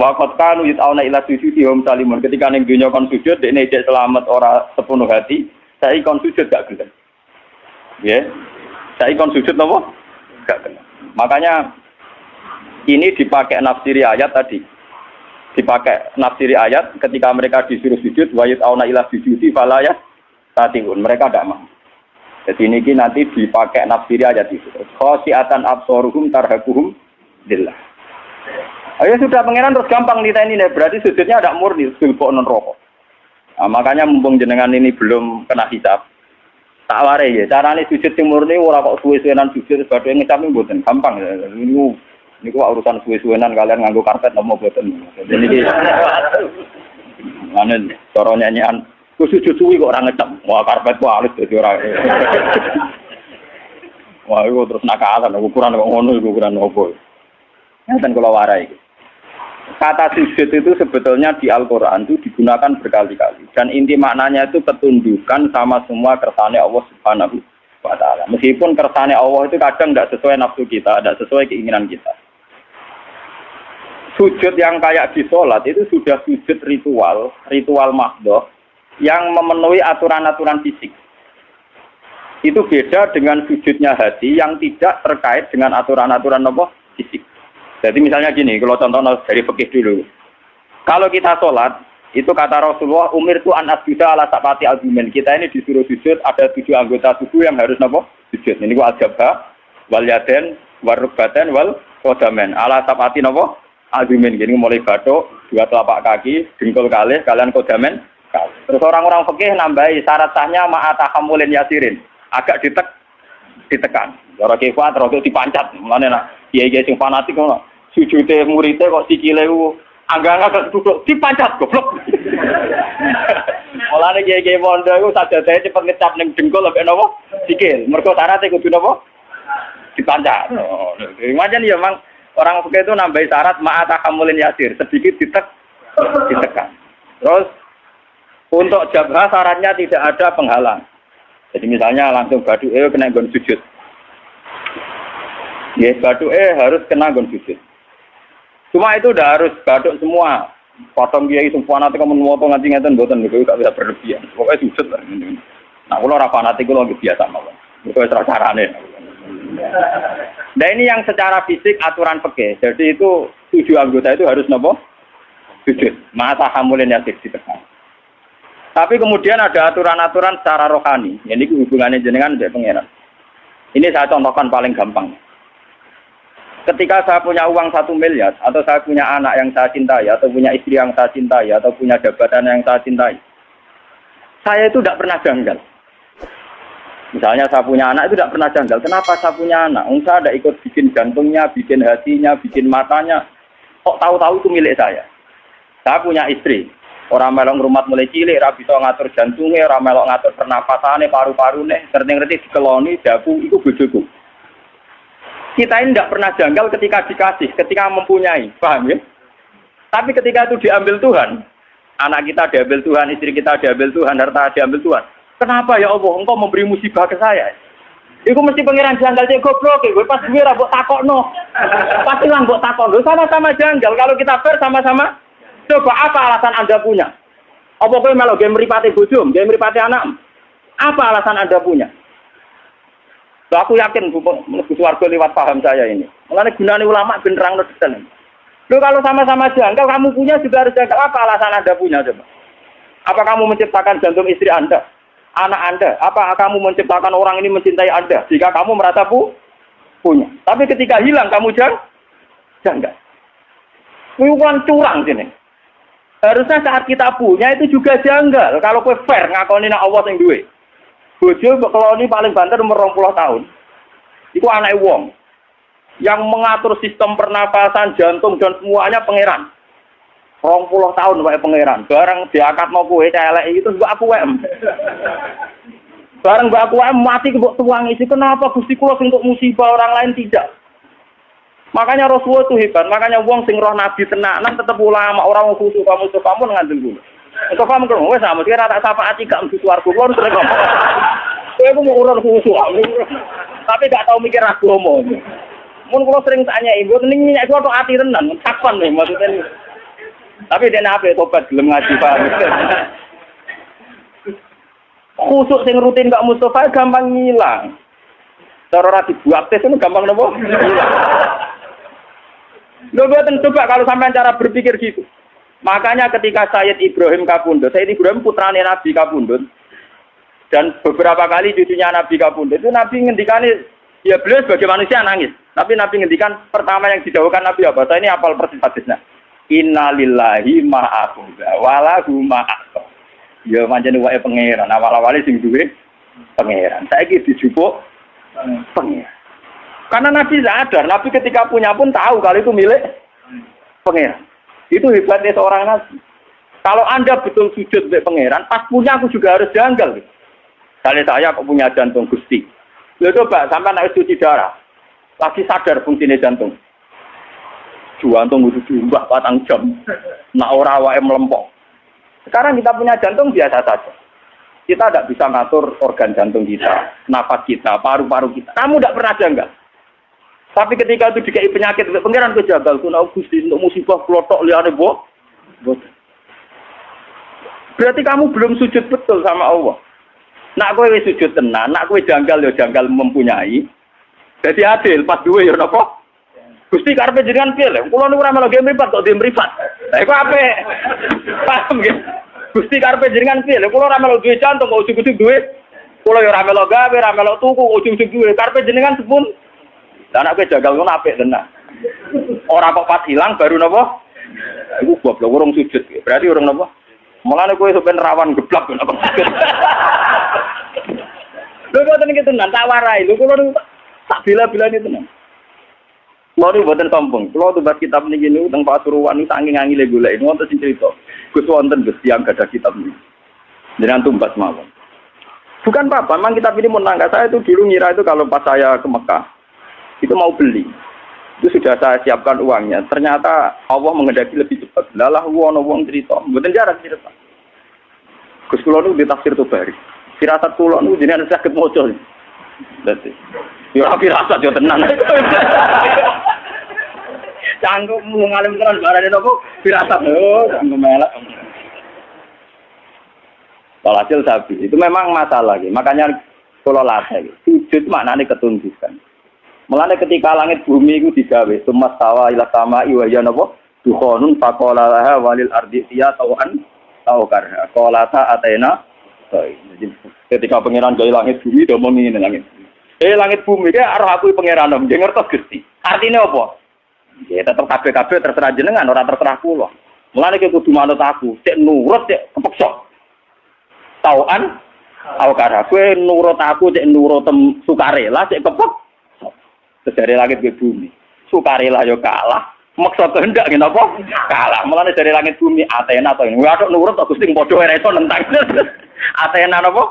waqat kanu yut'auna ila sujudi hum salimun. Ketika ning dunya kon sujud, dekne ijek selamat ora sepenuh hati. Saya kon sujud gak gelem. Ya. Saya kon sujud napa? Gak gelem. Makanya ini dipakai nafsiri ayat tadi. Dipakai nafsiri ayat ketika mereka disuruh sujud wa yut'auna ila sujudi fala ya tatiun. Mereka tidak mau. Jadi ini nanti dipakai nafsiri ayat itu. Khosyiatan absaruhum tarhaquhum lillah. Ayo sudah pangeran terus gampang ditanya ini. Berarti sujudnya ada murni, silpo non rokok. Nah, makanya mumpung jenengan ini belum kena hisab. Tak warai ya, carane sujud sing murni ora kok suwe-suwenan sujud sebagai ngecap mboten gampang ya. Niku Niku urusan suwe-suwenan kalian nganggo karpet nopo boten. Jadi niki manen cara nyanyian sujud suwi kok ora ngecem. Wah karpet ku halus dadi ora. Wah iku terus nakalan ukuran kok ngono iku ukuran opo. Ngeten kula warai iki. Kata sujud itu sebetulnya di Al-Qur'an itu digunakan berkali-kali dan inti maknanya itu ketundukan sama semua kersane Allah Subhanahu wa taala. Meskipun kersane Allah itu kadang tidak sesuai nafsu kita, tidak sesuai keinginan kita. Sujud yang kayak di sholat itu sudah sujud ritual mahdoh yang memenuhi aturan-aturan fisik. Itu beda dengan sujudnya hati yang tidak terkait dengan aturan-aturan fisik. Jadi misalnya gini, kalau contoh dari fikih dulu. Kalau kita sholat, itu kata Rasulullah, umir tu an asjuda ala sabati al-jumen. Kita ini disuruh sujud, ada 7 anggota tubuh yang harus sujud. Ini gua al-jabha, wal yaden, wal rukbaten, wal kodamen. Ala sabati al-jumen. Gini mulai batuk, 2 telapak kaki, dengkul kalih, kalian kodamen. Terus orang-orang fikih nambahi syarat sahnya ma'atahamulin yasirin. Agak ditekan. Cara kekuat, rodo dipancat. Mulane nak kiai-kiai sing fanatik ngono. Sujude muridé kok sikile ku anggang-anggang duduk dipancat goblok. Mulane kiai-kiai pondok iku sajadahe cepet ngecap ning dengkul lek napa? Sikil. Mergo syaratnya kudu napa? Dipancat. Macam ya memang orang fikih itu nambahi syarat ma'atahamulin yasir, sedikit ditekan. Terus untuk jabha syaratnya tidak ada penghalang. Jadi misalnya langsung baduke kena nggon sujud. Ya baduke harus kena nggon sujud. Cuma itu udah harus baduk semua. Potong kiai semua nanti kamu memotong nganti ngeten mboten niku gak bisa berlebihan. Pokoknya sujud lah. Nah, kula ora fanatik kula biasa mawon. Itu wis carane. Nah ini yang secara fisik aturan fikih. Jadi itu 7 anggota itu harus napa? Sujud. Masa hamulin yang ditekan. Tapi kemudian ada aturan-aturan secara rohani. Ini hubungannya jenengan dengan pangeran. Ini saya contohkan paling gampang. Ketika saya punya uang 1 miliar, atau saya punya anak yang saya cintai, atau punya istri yang saya cintai, atau punya jabatan yang saya cintai, saya itu tidak pernah janggal. Misalnya saya punya anak itu tidak pernah janggal. Kenapa saya punya anak? Saya tidak ikut bikin jantungnya, bikin hatinya, bikin matanya. Kok tahu-tahu itu milik saya? Saya punya istri. Orang melok rumah mulai cilik, ora bisa ngatur jantungnya, orang melok ngatur pernapasannya, paru-parune, ngerti-ngerti dikeloni, dapu, itu bojoku. Kita ini tidak pernah janggal ketika dikasih, ketika mempunyai, paham ya? Tapi ketika itu diambil Tuhan, anak kita diambil Tuhan, istri kita diambil Tuhan, harta diambil Tuhan. Kenapa ya Allah, engkau memberi musibah ke saya? Iku mesti pangeran janggal cek goblok, gue pas gue rabok takokno. Pasti lah mbok takokno, sama-sama janggal. Kalau kita fair sama-sama, coba apa alasan Anda punya? Apa kowe melok game mripate bojo, game mripate anak? Apa alasan Anda punya? Loh, aku yakin mlebu swarga lewat paham saya ini. Mulane gunane ulama ben nerangno detail. Loh kalau sama-sama janggal, kamu punya juga harus janggal. Apa alasan Anda punya coba? Apa kamu menciptakan jantung istri Anda? Anak Anda? Apa kamu menciptakan orang ini mencintai Anda? Jika kamu merasa punya. Tapi ketika hilang, kamu janggal. Bukan curang sini. Harusnya saat kita punya itu juga janggal. Kalau kowe fair ngakoni nek Allah sing duwe. Bojo kalau ini paling banter umur 20 tahun. Itu anak wong. Yang mengatur sistem pernapasan, jantung dan semuanya pangeran. 20 tahun wae pangeran. Barang diakatno kowe celek itu mbok aku wae. Barang mbok aku wae mati mbok tuangi. Kenapa Gusti kula untuk musibah orang lain tidak? Makanya Rasulullah itu hebat. Makanya wong sing roh nabi tenanan tetep ulama, orang khusus kamu ngandel kula. Engko kamu kok wis sama kira tak syafaat gak mesti swarga kula terus kok. Kowe mau urun khusus. Tapi gak tau mikir agama. Mun kula sering tanya ibu ning minyak kok ati tenan, kapan nih maksudnya. Tapi dia nape tobat gelem ngaji Pak. Khusuk sing rutin Kak Mustofa gampang ngilang. Cara ora dibuat tes itu gampang napa? Hilang. Lho boten coba kalau sampean cara berpikir gitu. Makanya ketika Sayyid Ibrahim Kapundhut, Sayyid Ibrahim putrane Nabi Kapundhut dan beberapa kali cucunya Nabi Kapundhut itu Nabi ngendikane ya beliau sebagai manusia nangis. Tapi Nabi ngendikan pertama yang didhawuhkan Nabi apa? Saya ini hafal persis hadisnya. Innalillahi ma'akhudha walahu ma'akhudha. Ya pancen wae pangeran, awal-awale sing duwe pangeran. Saiki dijupuk pangeran. Karena Nabi sadar, Nabi ketika punya pun tahu kalau itu milik pangeran. Itu hebatnya seorang Nabi. Kalau Anda betul sujud untuk pangeran, pas punya aku juga harus janggal. Kalau saya kok punya jantung Gusti. Lalu coba sampai naik cuci darah. Lagi sadar fungsinya jantung. Jantung itu diumbah 4 jam. Nak ora wae melempok. Sekarang kita punya jantung biasa saja. Kita tidak bisa ngatur organ jantung kita, nafas kita, paru-paru kita. Kamu tidak pernah janggal. Tapi ketika itu dikai penyakit, pangeran kejagal. Kuna Gusti untuk musibah kelotok liane boh. Berarti kamu belum sujud betul sama Allah. Nak kowe wis sujud tenan, nak kowe janggal ya janggal mempunyai. Jadi adil pas duwe ya napa? Gusti karepe jenengan piye lho? Kula niku ora melu game mripat kok game mripat. Lah iku apik. Paham nggih? Gusti karepe jenengan piye lho? Kula ora melu duwe jantung kok ujug-ujug duwe. Kula ya ora melu gawe, ora melu tuku kok ujug-ujug duwe. Karepe jenengan sepun. Lah nek kowe janggal ngono apik tenan. Ora kok pas hilang baru napa? Iku goblok urung sujud. Berarti urung napa? Mulane kowe sampean rawan geblak kok sujud. Lho boten iki tenan tak warai. Lho kula tak bila-bilani tenan. Kula niku boten sombong. Kula tumbas kitab niki niku teng Pasuruan niku saking angile golek wonten sing crita. Gus wonten Gus tiyang gadah kitab niki. Jenengan tumbas mawon. Bukan apa-apa, memang kitab ini menangga saya itu dulu ngira itu kalau pas saya ke Mekah itu mau beli. Itu sudah saya siapkan uangnya. Ternyata Allah menghendaki lebih cepat. Lalah wong cerita. Mboten jarak cerita. Gus kula niku ditafsir Tobari. Firasat kula niku jenengan saged maca. Dadi ya firasat yo tenan. Canggung ngalim tenan barane napa firasat. Oh, canggung melek. Walhasil sapi itu memang masalah gitu. Makanya kula latih. Sujud maknane ketundukan. Mulane ketika langit bumi itu digawe, sumas tawa ila sama iwaya napa? Dukhonun faqala laha walil ardi ya tawan taukar. Qalata atena. Jadi ketika pangeran gawe langit bumi do ngene langit. Langit bumi ki arep aku pangeran nggih ngertos Gusti. Artine apa? Ya tetep kabeh-kabeh terserah jenengan, ora terserah kula. Mulane ki kudu manut aku, cek nurut cek kepeksa. Tawan taukar. Kowe nurut aku cek nurut sukarela cek kepek. Dari langit ke bumi, sukarela yo kalah, maksa kehendak ngene apa? Kalah. Mulane dari langit bumi Athena to ini. Waduh nurut kok Gusti padha ora iso nentang. Athena napa?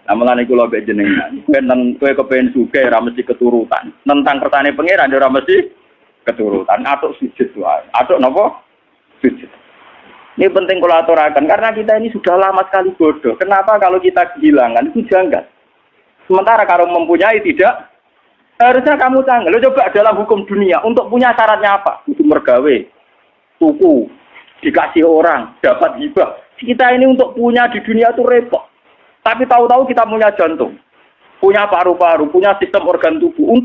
Lah mulane kula mbek jenengan. Kowe kepengin sugih ora mesti keturutan. Nentang kersane pangeran ora mesti keturutan. Atuk sujud wae. Atuk napa? Sujud. Ini penting kula aturaken karena kita ini sudah lama sekali bodoh. Kenapa kalau kita kehilangan itu janggal? Sementara kalau mempunyai tidak. Harusnya kamu tanggal. Lo coba dalam hukum dunia untuk punya syaratnya apa? Untuk mergawe, tuku, dikasih orang, dapat hibah. Kita ini untuk punya di dunia itu repot. Tapi tahu-tahu kita punya jantung, punya paru-paru, punya sistem organ tubuh.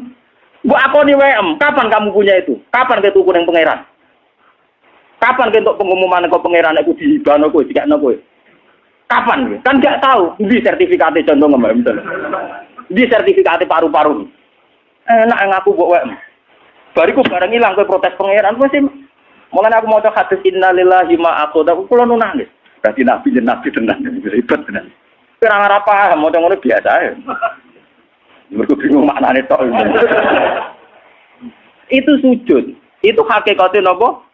Bu aku nih WM, kapan kamu punya itu? Kapan kita tuku yang pangeran? Kapan kita untuk pengumuman ke pangeran itu dihibah no kowe, dikasih no kowe? Kapan? Kan nggak tahu. Di sertifikatnya jantung nggak betul. Di sertifikatnya paru-paru. Enak ngaku buat WM. Bariku bareng hilang kowe protes pangeran mesti mulane aku maca hadis innalillahi ma aqada kula nu nangis. Dadi nabi tenan ribet tenan. Ora ngarep paham maca ngono biasa ae. Mergo bingung maknane tok. Itu sujud. Itu hakikate napa?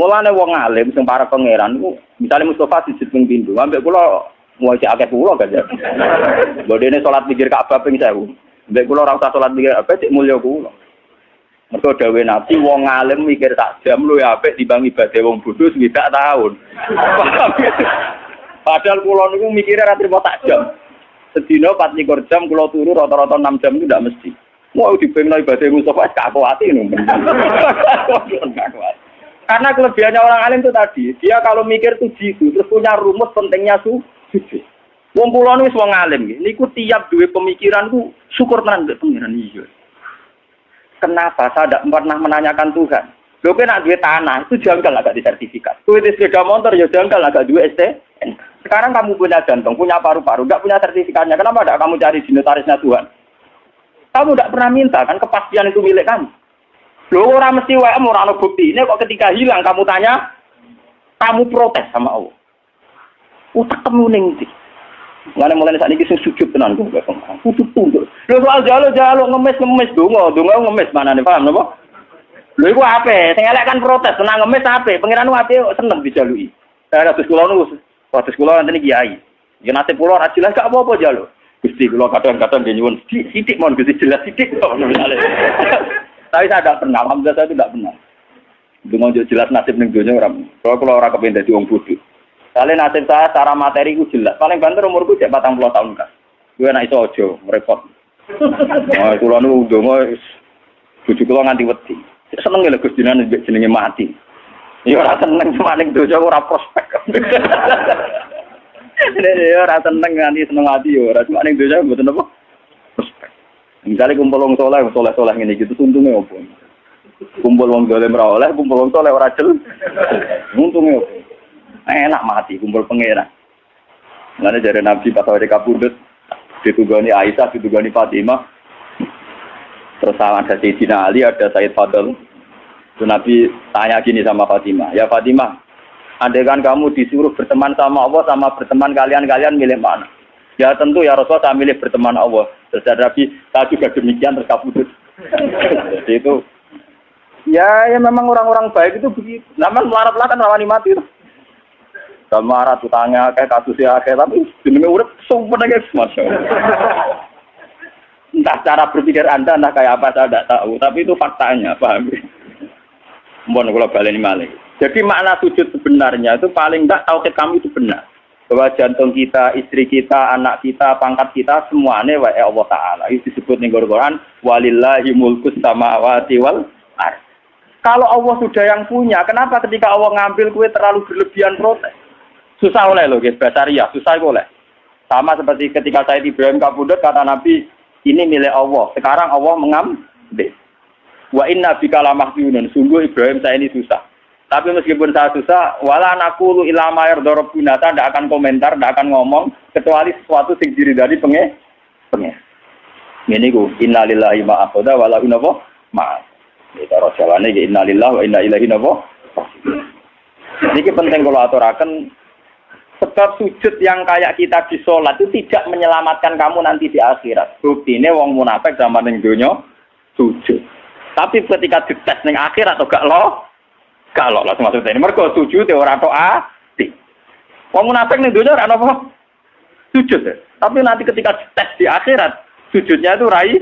Mulane wong alim sing para pangeran niku misale Mustofa sujud ping pindho, ambek kula ngoci akeh kula kan ya. Bodene salat pikir Ka'bah ping 1000. Mbek kula ora usah salat mikir apa cek mulya kula. Mergo dawuh Nabi wong alim mikir sak jam luwih apik timbang ibadah wong bodho swidak taun. Padahal kula niku mikire ora trimo sak jam. Sedina 24 jam kula turu rata-rata 6 jam itu ndak mesti. Mau dipengno ibadah Mustofa wis gak kuwati ngono. Karena kelebihannya orang alim itu tadi, dia kalau mikir tuh jitu, terus punya rumus pentingnya sujud. Wong kula niku wong alim nggih. Niku tiap duwe pemikiran ku syukur tenan mbek pangeran iya. Kenapa saya tidak pernah menanyakan Tuhan? Lho kowe nek duwe tanah itu janggal agak disertifikat. Kowe di sepeda motor ya janggal agak duwe STN. Sekarang kamu punya jantung, punya paru-paru, enggak punya sertifikatnya. Kenapa tidak kamu cari di notarisnya Tuhan? Kamu tidak pernah minta kan kepastian itu milik kamu. Lho ora mesti wae ora ono bukti. Ini kok ketika hilang kamu tanya, kamu protes sama Allah. Utak kamu ning ndi? Ngene mulai saat ini sing sujud tenan kok. Kudu tunduk. Lho soal jaluk ngemis donga ngemis manane paham napa? Lho iku ape? Sing elek kan protes, tenang ngemis ape? Pangeran ape seneng dijaluki. Kados kula niku, kados kula nanti kiai. Ya nasib kula ora jelas gak apa-apa jaluk. Gusti kula kadang-kadang nyuwun sithik mon Gusti jelas sithik kok. Tapi saya tidak pernah, alhamdulillah saya tidak pernah. Dungo jelas nasib ning donya ora. Kalau ora kepengin dadi wong bodho. Kali nasib saya secara materi ku jelas. Paling banter umurku cek 40 tahun kan. Gue nek iso aja repot. Nah, kula nu donga bojo kula nganti wedi. Seneng lho Gusti jenenge mati. Ya ora seneng cuma ning donya ora prospek. Ya ora seneng nganti seneng ati ya ora cuma ning donya mboten apa. Prospek. Misalnya kumpul wong soleh ngene iki untunge opo? Kumpul wong dolim ora oleh, kumpul wong soleh ora jel. Untunge opo? Enak mati kumpul pangeran. Mulane jare Nabi pas awake kapundhut ditugani Aisyah, ditugani Fatimah. Terus ada Sayyidina Ali, ada Sayyid Fadl. Terus Nabi tanya gini sama Fatimah, "Ya Fatimah, andai kan kamu disuruh berteman sama Allah sama berteman kalian milih mana?" Ya tentu ya Rasulullah saya milih berteman Allah. Terus Nabi, saya juga demikian terus kapundhut. Jadi itu ya memang orang-orang baik itu begitu. Namun melarat-melarat kan rawani mati itu. Sama ratu tanya kayak kasusnya kayak tapi jenenge urip sumpah nggih masyaallah. Entah cara berpikir Anda entah kayak apa saya tidak tahu, tapi itu faktanya, paham? Mohon kula baleni malih. Jadi makna sujud sebenarnya itu paling enggak tauhid kami itu benar. Bahwa jantung kita, istri kita, anak kita, pangkat kita semuanya wa Allah taala. Itu disebut ning Quran walillahi mulkus samawati wal ardh. Kalau Allah sudah yang punya, kenapa ketika Allah ngambil kue terlalu berlebihan protes? Susah oleh loh guys, basaria, susah oleh. Sama seperti ketika Sayyid Ibrahim kapundhut kata Nabi, ini milik Allah. Sekarang Allah mengambil. Wa inna bika lamahjunun. Sungguh Ibrahim saya ini susah. Tapi meskipun saya susah, wala naqulu illa ma yardha tidak akan komentar, tidak akan ngomong kecuali sesuatu sing diridani pengen. Ngene iku, innalillahi ma akhadha wa lahu ma. Itu rasulane innalillahi wa inna ilaihi raji'un. Ini penting kalau aturaken. Sebab sujud yang kayak kita di sholat itu tidak menyelamatkan kamu nanti di akhirat. Bukti ini wong munafik zaman ning donya sujud. Tapi ketika dites ning akhirat atau gak lolos maksudnya ini mergo sujud ora tok ati. Wong munafik ning donya ora apa sujud. Tapi nanti ketika dites di akhirat sujudnya itu rai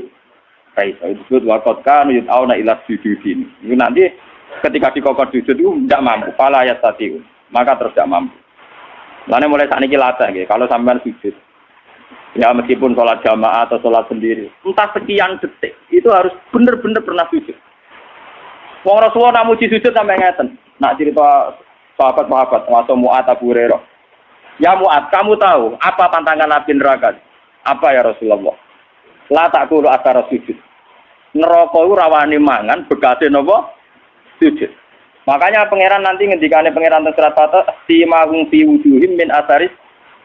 itu disebut waqad kanu yut'auna ila sujudin. Itu nanti ketika dikokor sujud itu tidak mampu, fala yastati'u. Maka terus tidak mampu. Lainnya mulai saat ini latah, gitu. Kalau sampean sujud, ya meskipun sholat jamaah atau sholat sendiri, entah sekian detik, itu harus benar-benar pernah sujud. Wong Rasulullah nak muji sujud sampai ngeten. Nak cerita sahabat-sahabat, atau Mu'ad Abu Hurairah. Ya Mu'ad, kamu tahu apa pantangan Nabi neraka? Apa ya Rasulullah? La taqulu asara sujud. Neraka itu rawani mangan, bekasnya nopo sujud. Makanya pangeran nanti ngendikane pangeran teng surat Fatah simahum fi wujuhim min asaris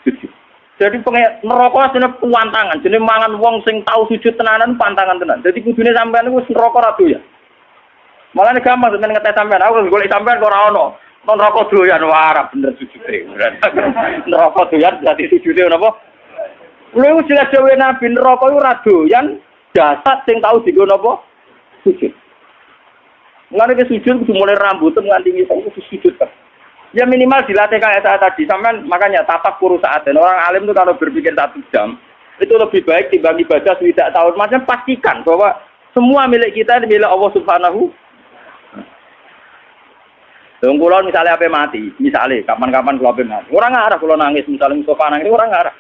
sujud. Jadi neraka asline pantangan, jenenge mangan wong sing tau sujud tenanan pantangan tenan. Jadi kudune sampean iku neraka ra doyan. Malane gampang sampean ngetes sampean, aku golek sampean kok ora ono. Nang neraka doyan wae bener sujude. Neraka doyan dadi sujude napa? Lha jelas dhewe Nabi neraka iku ora doyan jasad sing tau dienggo napa? Sujud. Nggak ada sujud, mulai rambutnya nganti ngisau itu sujud kan. Ya minimal dilatih kayak saya tadi. Sampai makanya tapak kurus saat dan orang alim itu kalau berpikir 1 jam itu lebih baik dibanding ibadah tidak tahun. Macam pastikan bahwa semua milik kita milik Allah Subhanahu. Kalau misalnya apa mati, misalnya kapan-kapan kalau apa mati, orang ngarah kalau nangis misalnya Mustafa nangis orang ngarah.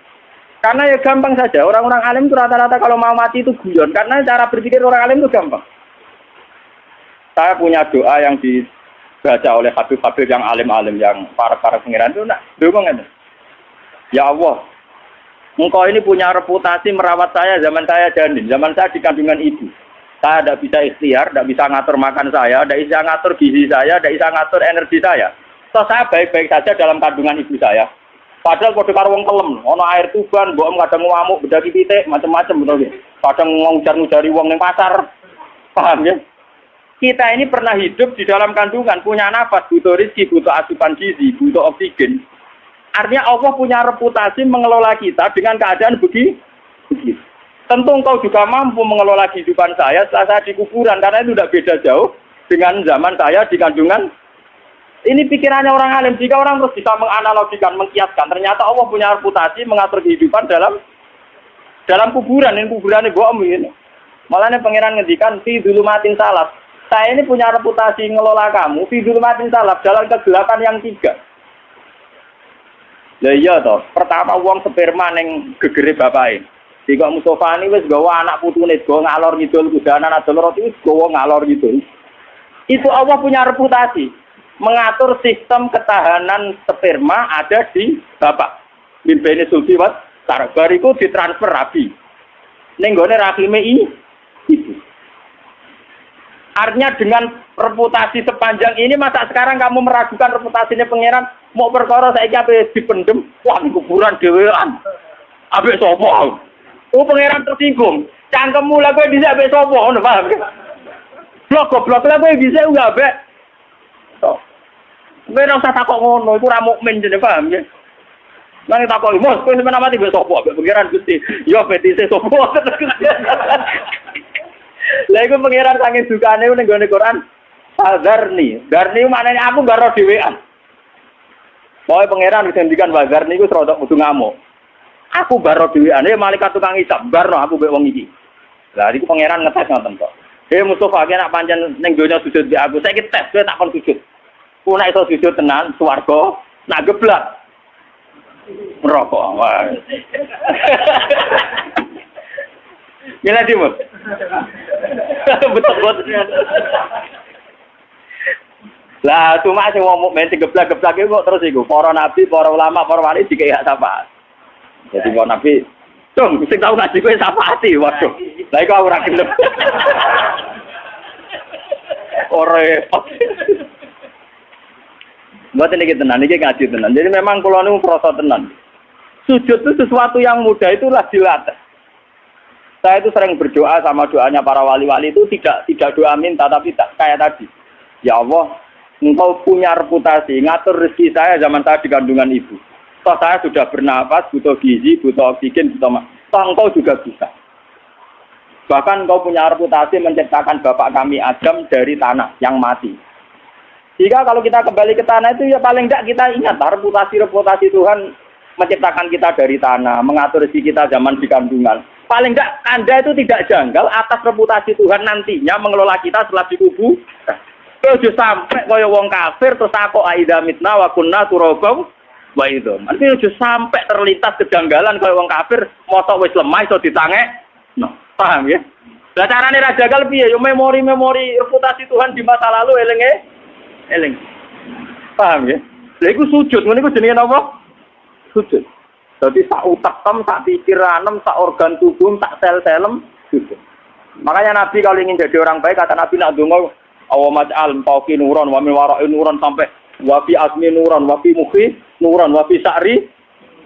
Karena ya gampang saja orang-orang alim itu rata-rata kalau mau mati itu guyon karena cara berpikir orang alim itu gampang. Saya punya doa yang dibaca oleh habib-habib yang alim-alim, yang para pengiran itu, ngomong ya Allah, engkau ini punya reputasi merawat saya zaman saya janin, zaman saya di kandungan ibu. Saya tidak bisa ikhtiar, tidak bisa ngatur makan saya, tidak bisa ngatur gizi saya, tidak bisa ngatur energi saya. So, saya baik-baik saja dalam kandungan ibu saya. Padahal kode karo wong kelem, ono air tuban, mbok kadang ngamuk, bedaki pitik, macam-macam betul nggih. Kadang ngujar-ngujari wong ning pasar. Paham ya? Kita ini pernah hidup di dalam kandungan, punya nafas, butuh rezeki, butuh asupan gizi, butuh oksigen. Artinya Allah punya reputasi mengelola kita dengan keadaan begitu. Tentu engkau juga mampu mengelola kehidupan saya setelah saya di kuburan, karena itu tidak beda jauh dengan zaman saya di kandungan. Ini pikirannya orang alim. Jika orang terus bisa menganalogikan, mengkiaskan, ternyata Allah punya reputasi mengatur kehidupan dalam kuburan. Ini kuburan ini bohong ini. Malah pangeran ngendikan fi dzulumatin salaf. Saya ini punya reputasi ngelola kamu fi dzulumatin salaf dalam kegelapan yang 3. Lah iya toh, pertama wong sperma ning gegere bapake. Jika Mustofa ini wis gawa anak putune, gawa ngalor ngidul kudanan adol roti wis gawa ngalor ngidul. Itu Allah punya reputasi mengatur sistem ketahanan sperma ada di bapak. Mimpene sulbi wat bariku ditransfer rabi. Ning gone rahime itu. Artinya dengan reputasi sepanjang ini, masa sekarang kamu meragukan reputasinya pangeran? Mau perkara saiki ape dipendem, wah di kuburan dhewean. Ape sapa? Oh pangeran tersinggung. Cangkemmu lah kowe bisa ape sapa, ngono paham? Blok lah kowe bisa enggak ape. Tok. Kowe ora usah takok ngono, iku ora mukmin jenenge paham ya. Nang takoki, "Mos, kowe sampeyan mati wis sapa?" Ape pangeran Gusti. Yo petise sapa? Lah iku pangeran saking dukane ning gone Quran. Darni maknane aku gak ro dhewean. Pokoke pangeran wis ngendikan bazar niku rodok kudu ngamuk. Aku baro dhewean, malaikat tukang hisab barno aku mbek wong iki. Lah iku pangeran ngetes ngoten kok. Mustofa ki nak pancen ning donya sujud mbek aku, saiki tes kowe tak kon sujud. Ku nek iso sujud tenan swarga, nak geblak neraka. Wah. Gila Timur. Betul. Lah cuma sing wong mukmin sing geblak-geblak iku kok terus iku para nabi, para ulama, para wali dikek syafaat. Jadi kok nabi, "Cung, sing tau ngaji kowe syafaati." Waduh. Lah iku ora gelem. Ora. Mboten iki tenan, iki ngaji tenan. Jadi memang kula niku krasa tenan. Sujud itu sesuatu yang mudah, itulah dilatih. Saya itu sering berdoa sama doanya para wali-wali itu tidak doa minta, tapi kayak tadi. Ya Allah, Engkau punya reputasi ngatur rezeki saya zaman saya di kandungan ibu. Toh saya sudah bernapas, butuh gizi, butuh oksigen, butuh toh Engkau juga bisa. Bahkan Engkau punya reputasi menciptakan bapak kami Adam dari tanah yang mati. Jika kalau kita kembali ke tanah itu ya paling tidak kita ingat reputasi Tuhan menciptakan kita dari tanah, mengatur rezeki kita zaman di kandungan. Paling tidak Anda itu tidak janggal atas reputasi Tuhan nantinya mengelola kita setelah dikubur. Ojo sampai kaya wong kafir terus aku aida mitna wa kunna turabam wa itu. Artinya ojo sampai terlintas kejanggalan kaya wong kafir mosok wis lemah iso ditangek. No, paham ya? Lah carane ra jagal piye? Yo memori reputasi Tuhan di masa lalu eling. Paham ya? Lha iku sujud, ngene iku jenenge napa? Sujud. Dadi sak utekem, sak pikiranem, sak organ tubuh, sak sel-selem sujud. Makanya Nabi kalau ingin jadi orang baik kata Nabi nak donga awamaj'al tauqi nuran wa min wara'i nuran sampai wa fi asmi nuran wa fi mukhi nuran wa fi sa'ri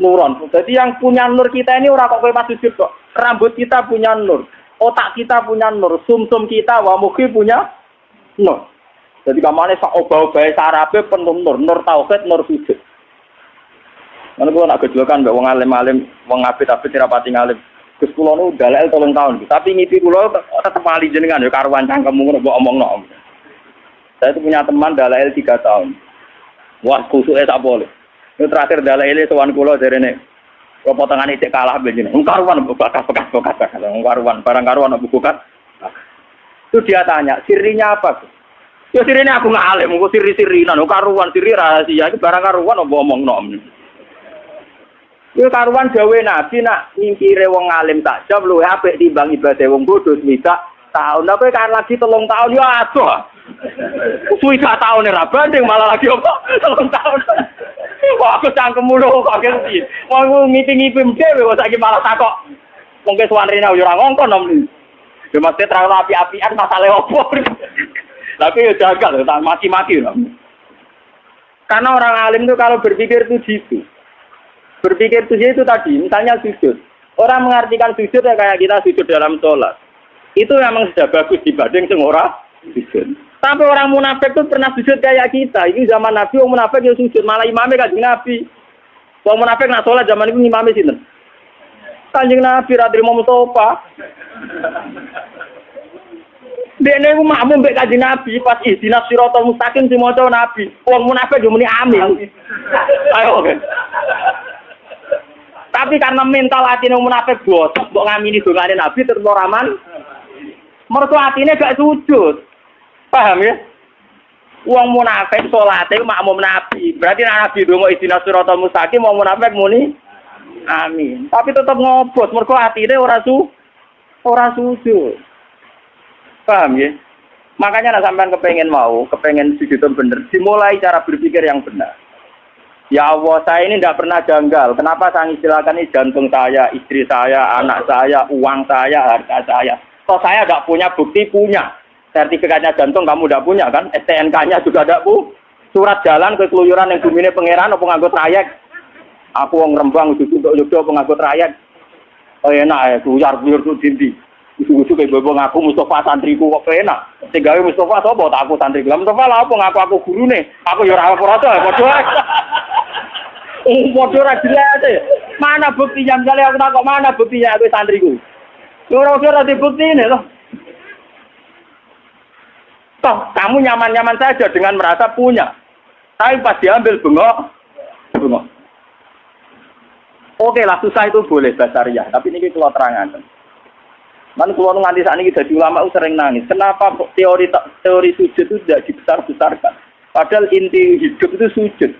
nuran. Jadi yang punya nur kita ini ora kok kowe pas sujud kok. Rambut kita punya nur, otak kita punya nur, sumsum kita wa mukhi punya nur. Jadi kamane sak obah-obahe sarape penuh nur tauhid, nur sujud. Mana kula nak gejolokan mbek wong alim-alim, wong apit-apit rapati ngalim. Gus kula nu dalel 3 tahun. Tapi ngipi kula tetep mali jenengan ya karuan cangkemmu ngono mbok omongno. Saya itu punya teman dalel 3 tahun. Wah, kusuke tak boleh. Itu terakhir dalel sowan kula jarene. Kula potongane cek kalah benjene. Karuan bekas. Karuan, barang karuan buku kan. Itu dia tanya, sirinya apa? Ya sirinya aku ngalim, aku siri-sirinan, karuan siri rahasia. Itu barang karuan apa omongno. Yo karuan gawe nabi nak nyingkire wong alim tak jawab luwih apik timbang ibadah wong bodoh swidak tahun. Apa kan lagi 3 tahun yo adoh. Swidak tahun ora banding malah lagi apa 3 tahun. Wah aku cangkemmu lho kok ngerti. Wong ngipi-ngipi dhewe kok saiki malah takok. Wong ke suwarine yo ora ngongkon nom. Yo mesti terang api-apian masalah opo. Tapi yo jagal tak mati-mati lho. Karena orang alim itu kalau berpikir itu gitu. Berpikir itu tadi, misalnya sujud. Orang mengartikan sujud ya kayak kita sujud dalam sholat. Itu memang sudah bagus dibanding semua sujud. Tapi orang munafik itu pernah sujud kayak kita. Ini zaman Nabi, orang munafik yang sujud. Malah imamnya kajian Nabi. Wong munafik nak salat zaman iku ngimami sinten? Kanjeng Nabi ra trimo Mustofa. Dene iku makmum mbek Kanjeng Nabi pas ihdinas siratal mustaqim sing maca Nabi. Wong munafik yo muni amin. Ayo. Tapi karena mental atine munafik bosok mbok ngamini dongane Nabi terus ora aman. Mergo atine gak sujud. Paham ya? Wong munafik salate makmum Nabi. Berarti nek Nabi donga ihdinas siratal mustaqim wong munafik muni amin. Tapi tetap ngobos mergo atine ora sujud. Paham ya? Makanya nak sampean kepengen sujud bener, dimulai cara berpikir yang benar. Ya Allah, saya ini tidak pernah janggal. Kenapa saya istilahkan ini jantung saya, istri saya, anak saya, uang saya, harta saya. Toh saya tidak punya bukti, punya. Sertifikatnya jantung kamu tidak punya kan? STNK-nya juga tidak punya. Surat jalan ke keluyuran yang bumine pangeran atau penganggut trayek. Aku orang Rembang, untuk penganggut trayek. Oh enak ya, kuyar-kuyar itu dindi. Usu-usu kayak bobo ngaku Mustafa santriku kok enak. Tinggal Mustafa sapa tak aku santriku. Mustafa lah apa ngaku aku gurune. Aku yo ora apa-apa padha. Padha ra jelas. Mana buktinya misalnya aku takok mana buktinya aku santriku. Ora dibuktine loh. Toh kamu nyaman-nyaman saja dengan merasa punya. Tapi pas diambil bengok. Oke lah susah itu boleh basariah, tapi ini kalau terangan. Man kalau nganti saat ini jadi ulama sering nangis. Kenapa teori sujud itu tidak dibesar-besarkan? Padahal inti hidup itu sujud.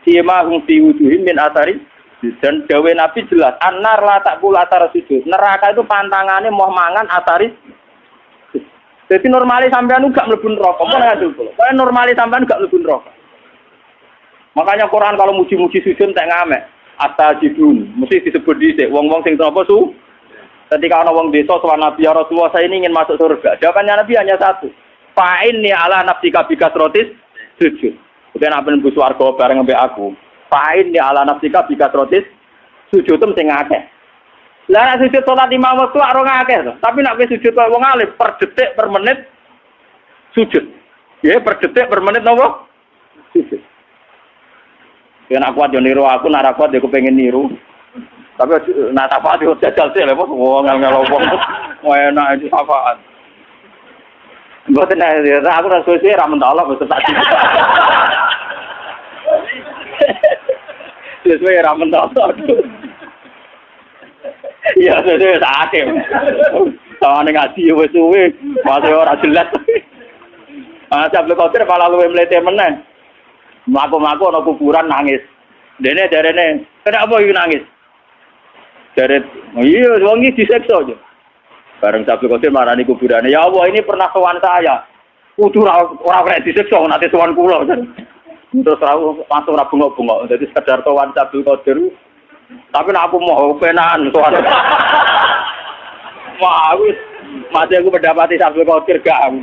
Simahum fi wujuhim min athari. Dan dawe Nabi jelas. Anar la takul athar sujud. Neraka itu pantangannya mau mangan athari. Jadi normalis sampean gak mlebu neraka. Apa nang dulu? Kalau normalis sampean gak mlebu neraka. Makanya Quran kalau muji-muji sujud tak ngamek. Astajidun. Mesti disebut dhisik. Wong-wong sing apa su? Ketika orang desa sowan Nabi ya Rasulullah saya ini ingin masuk surga. Jawabannya Nabi hanya satu. Fa'inni ala nafsika bikasrotis sujud. Kemudian apa nembus warga bareng mbek aku. Fa'inni ala nafsika bikasrotis sujud itu mesti ngakeh. Lah nek sujud salat 5 waktu ora ngakeh to. Tapi nek wis sujud kaya wong alim per detik per menit sujud. Ya per detik per menit napa? Sujud. Yen aku kuat yo niru aku, nek kuat yo kepengin niru. Tapi nak syafaat itu jajal sih, lepas wong ngelopong, enak itu syafaat. Bukan aku rasa sih ramen Allah betul tadi. Sesuai ramen Allah. Iya sesuai sakit. Tahu ngaji wes suwe, masih orang jelas. Cabut kotor malah luwe melete meneng. Maku-maku ono kuburan nangis. Dene darene, kenapa iki nangis? Jaret, iya, wong iki diseksa aja. Bareng Sabtu Qadir marani kuburane. Ya Allah, ini pernah sowan saya. Kudu ora kena diseksa nanti sowan kula. Terus langsung ora bengok-bengok. Dadi sekedar sowan Sabtu Qadir. Tapi nek aku mau penahan sowan. Wah, wis mati aku mendapati Sabtu Qadir gak.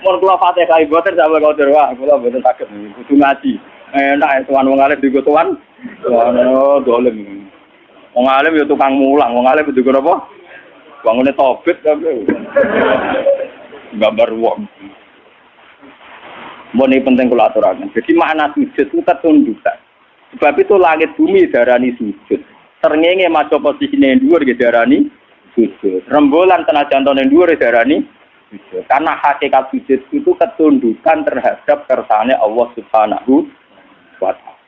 Mun kula Fatihah boten Sabtu Qadir wah, kula boten saged kudu ngaji. Enak sowan wong alim digo sowan. Ono dolem. Wong alim ya tukang mulang, wong alim juga apa? Bangune tobit tapi gambar wong. Ini penting kula aturaken. Jadi makna sujud itu ketundukan. Sebab itu langit bumi darani sujud. Srengenge maca posisine dhuwur nggih darani sujud. Rembulan tenajan tone dhuwur darani sujud. Karena hakikat sujud itu ketundukan terhadap kersane Allah Subhanahu wa taala.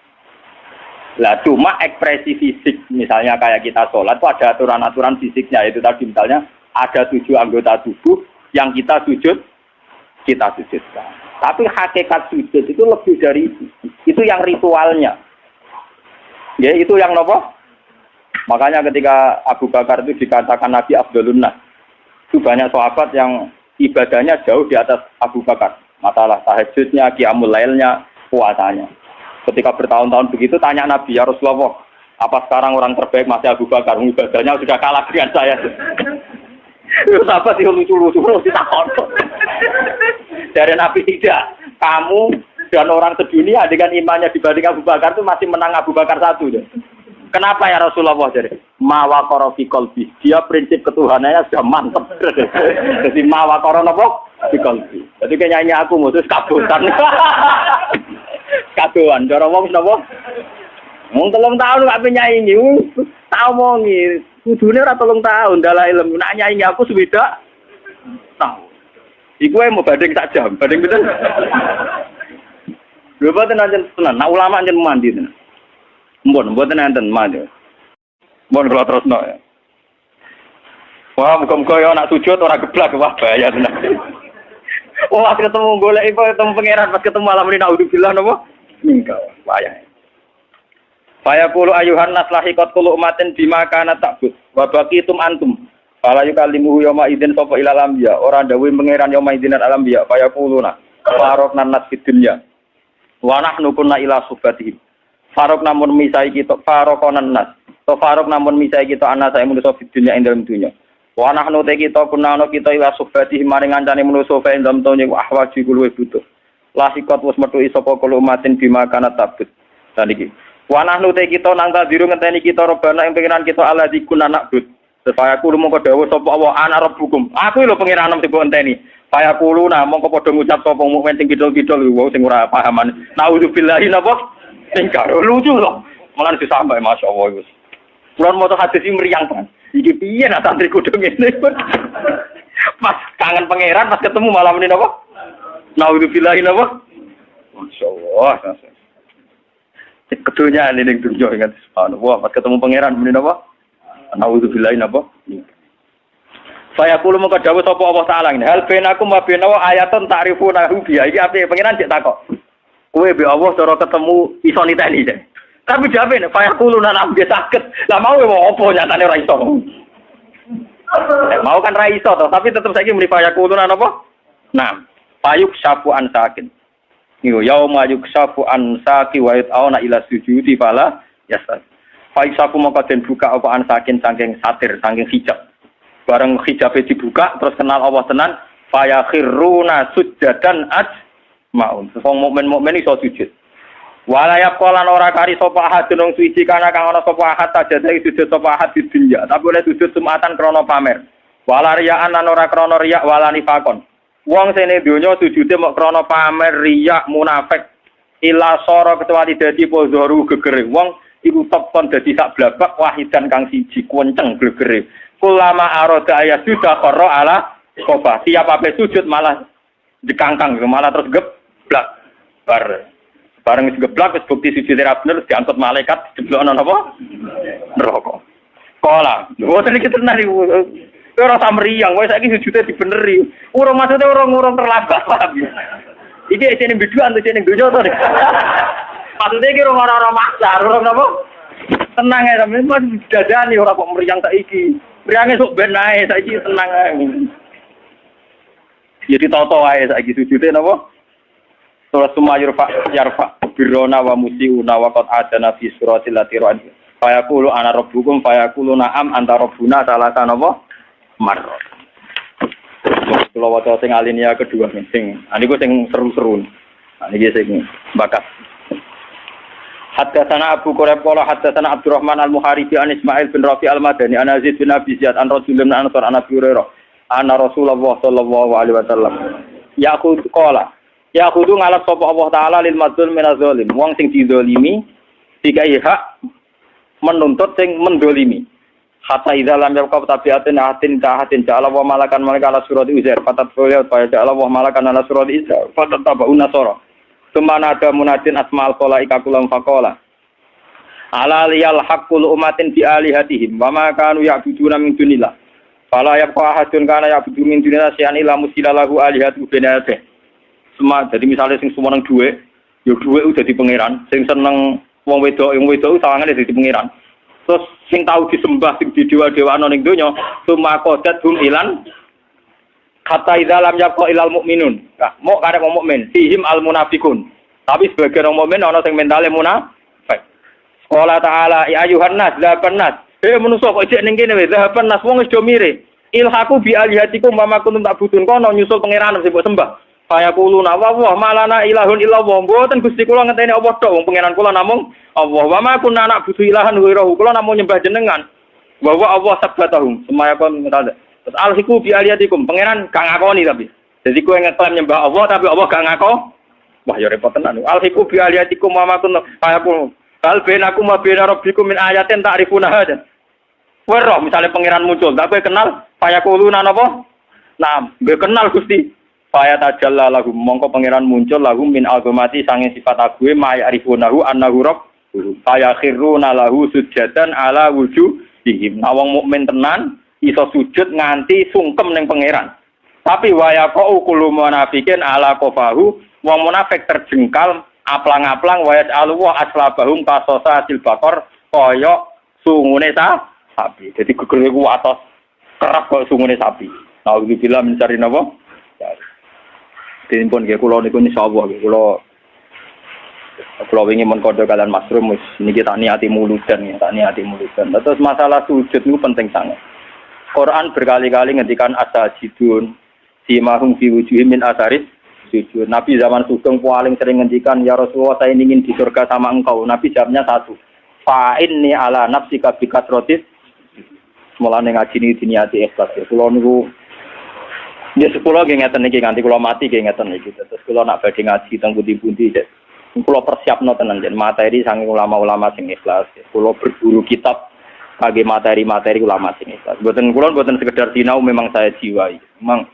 Lah cuma ekspresi fisik misalnya kayak kita sholat itu ada aturan-aturan fisiknya itu tadi misalnya ada 7 anggota tubuh yang kita sujudkan. Tapi hakikat sujud itu lebih dari itu yang ritualnya. Ya itu yang nopo. Makanya ketika Abu Bakar itu dikatakan Nabi Abdulun Nas, itu banyak sahabat yang ibadahnya jauh di atas Abu Bakar. Masalah tahajudnya, qiyamul lailnya, puasanya. Ketika bertahun-tahun begitu tanya Nabi, ya Rasulullah, apa sekarang orang terbaik masih Abu Bakar? Ibadahnya sudah kalah dengan saya. Sahabat itu lucu-lucu, ditakon. Dari Nabi tidak. Kamu dan orang sedunia dengan imannya dibanding Abu Bakar itu masih menang Abu Bakar satu. Kenapa ya Rasulullah? Jadi mawakoro fi qalbi. Dia prinsip ketuhanannya sudah mantap. Jadi mawakoro nopo fi qalbi. Jadi kayaknya aku mutus kabutan. Kadoan, cara wong napa? Wong 3 tahun gak penyaingi, tak omongi. Kudune ora 3 tahun dalah ilmu nak nyaingi aku sudah tahun. Iku mau banding tak jam, banding betul. Lho boten anjen tenan, nak ulama anjen mandi tenan. Mboten enten mandi. Mun kula terusno ya. Wah, muga-muga ya nak sujud ora geblak wah bahaya tenan. Wah, ketemu golek ketemu pangeran pas ketemu malam ini naudzubillah napa? Mingkau wayah. Faya qulu ayuhan nas lahiqat kullu umatin bima kana ta'bud wa baqitum antum. Fala yukallimuhu yawma idzin sapa ilal anbiya. Ora dawuh pangeran yawma idzin al anbiya. Faya quluna farokna nas fid dunya. Wa nahnu kunna ila subatihim. Farok namun misai kita farokonan nas. To farok namun misai kita ana sae manusa fid dunya ing dalem dunya. Wa nahnu te kita kunna ana kita ila subatihim maring ngancane manusa fa ing dalem dunya wa ahwaji kulo butuh. Lahiqat wis metu sapa kullu umatin bima kana ta'bud. Dan iki wanah nute kita nang tadiru ngenteni kita robana ing pengiran kita ala dikun anak bud. Supaya kulo mongko dawuh sapa Allah ana rabbukum. Aku lho pengiran sing mbok enteni. Supaya kulo nah mongko padha ngucap sapa mukmin sing kidul-kidul wong sing ora pahaman. Nauzubillahi napa? Sing karo lucu lho. Malah disampai masyaallah wis. Kulo moto hadis iki mriyang banget. Iki piye nak santri kudu ngene. Pas kangen pangeran pas ketemu malam ini napa? Nauzubillahi napa? Masyaallah. Kedunya ini yang dunia ingat subhanallah pas ketemu pangeran bener apa? Nauzubillahi napa? Saya kulo mengko dawuh sapa Allah taala ngene. Hal benakum wa benawa ayatun ta'rifuna biha. Iki ape pangeran cek takok. Kowe be Allah cara ketemu iso niteni deh. Tapi jawabe nek saya kulo nang ambe saged. Lah mau apa nyatane ora iso. Mau kan ra iso to, tapi tetep saiki muni saya kulo nang apa? Nah, payuk syafu an sakin. Yo yauma yuksafu an saqi wa yat'auna ila sujudi fala yasad. Fa yuksafu maka den buka apa an saking saking satir saking hijab. Bareng hijabe dibuka terus kenal Allah tenan fa yakhiruna sujadan ajmaun. Wong mukmin iso sujud. Wala yaqalan ora kari sapa ahadun suci kana kang ana sapa ahad sajada sujud sapa ahad di dunya. Tapi oleh sujud sumatan krana pamer. Wala riya'an lan ora krana riya' wala nifakon. Wong sene donya sujude mok krana pamer riya munafik ila sara kecuali dadi pozoru gegere wong iku tekon dadi sak blabak wahidan kang siji kuwenceng gegere kulama arada ayat sudah qara ala qoba siap ape sujud malah dikangkang malah terus geblak bareng geblak wis bukti sujud ra bener diangkut malaikat dijeblokno napa neraka kala lho iki tenan iki ora samriyang, wis saiki sujude dibeneri. Urung maksudnya urung terlambat, paham ya. Iki isine biduan to ning donya to. Maksudnya iki urung ora maksa, urung napa? Tenang ae sampe mas dadani ora kok mriyang saiki. Mriyange sok ben ae saiki tenang ae. Jadi toto ae saiki sujude napa? Surah Sumayur yarfa birrona wa musiuna wa qad adana fi suratil latiran. Fa yaqulu ana rabbukum fa yaqulu na'am anta rabbuna salasa napa? Marot. Kalau waca sing alinea kedua sing niku sing seru-seru. Niki sing bakat. Haddatsana Abu Quraib qala haddatsana Abdurrahman al-Muharibi an Ismail bin Rafi al-Madani an Yazid bin Abi Ziyad an Rasulullah bin Ansar an Abi Hurairah anna Rasulullah sallallahu alaihi wasallam yaqul qala yaqudu ngalap sapa Allah taala lil madzlum min az-zalim wong sing dizalimi dikai hak menuntut sing mendolimi. Hatta idza lam yaqab tabiatin atin ta'atin ja'ala wa malakan malaka ala surati uzair fatat qawla fa ja'ala wa malakan ala surati isa fatat tabauna sura sumana ada munadin asma'al qalaika kulam faqala ala liyal haqqul umatin bi alihatihim wa ma kanu ya'buduna min dunillah fala yabqa ahadun kana ya'budu min dunillah syai'an illa musilalahu alihatu binate semua jadi misalnya sing semua nang duwe yo duwe udah di pangeran sing seneng wong wedok sawangane dadi pangeran. Terus sing tahu disembah sing didewa-dewano ning donya summa qadat hum ilan kata idza lam yaqqa ilal mukminun. Nah, mok karek wong mukmin fihim al munafiqun. Tapi sebagian wong mukmin ana sing mentale munafik. Qala ta'ala ya ayuhan nas zaban nas. Manusa kok ijek ning kene wae zaban nas wong wis do mire. Ilhaku bi alihatikum wa ma kuntum ta'budun kono nyusul pangeran sing mbok sembah. Kaya kuluna wa malana ilahun illallah. Mboten Gusti kula ngenteni apa tok wong pangeran kula namung Allah. Wa ma kunna na'budu ilahan ghairahu. Kula namung nyembah jenengan. Wa Allah sabbatahum. Semaya kon ngene. Terus alhiku bi aliyatikum. Pangeran gak ngakoni tapi. Jadi kowe ngeklaim nyembah Allah tapi Allah gak ngako. Wah ya repot tenan. Alhiku bi aliyatikum wa ma kunna kaya Hal bainakum wa baina rabbikum min ayatin ta'rifunaha aja. Kowe roh misale pangeran muncul, tak kowe kenal fayaquluna napa? Naam, kowe kenal Gusti. Faya tajalla lahum mongko pangeran muncul lahum min azamati sange sifat ague ma ya'rifunahu annahu rabb. Faya khiruna lahu sujadan ala wujuhihim. Wong mukmin tenan iso sujud nganti sungkem ning pangeran. Tapi wayaqau kullu munafiqin ala qafahu, wong munafik terjengkal aplang-aplang wayat alwa aslabahum kasosa hasil bakor koyok sungune sapi. Jadi gegere ku atos kerap kok sungune sapi. Nah iki bila mencari napa? Dipun nggih kula niku insyaallah nggih kula wingi men kodho kalian Masrum wis niki tak niati muludan ya, tak niati muludan. Terus masalah sujud niku penting sangat. Quran berkali-kali ngendikan asajidun simahum fi wujuhim min atharis sujud. Nabi zaman sugeng paling sering ngendikan ya Rasulullah saya ingin di surga sama engkau. Nabi jawabnya satu. Fa inni ala nafsika bi kasratis. Mulane ngaji niki diniati ikhlas ya. Kula niku ya sepuluh nggih ngeten niki nganti kula mati nggih ngeten niki. Terus kula nak badhe ngaji teng pundi-pundi kula persiapno tenan jen materi saking ulama-ulama sing ikhlas. Kula berburu kitab kage materi-materi ulama sing ikhlas. Mboten sekedar sinau memang saya jiwai. Memang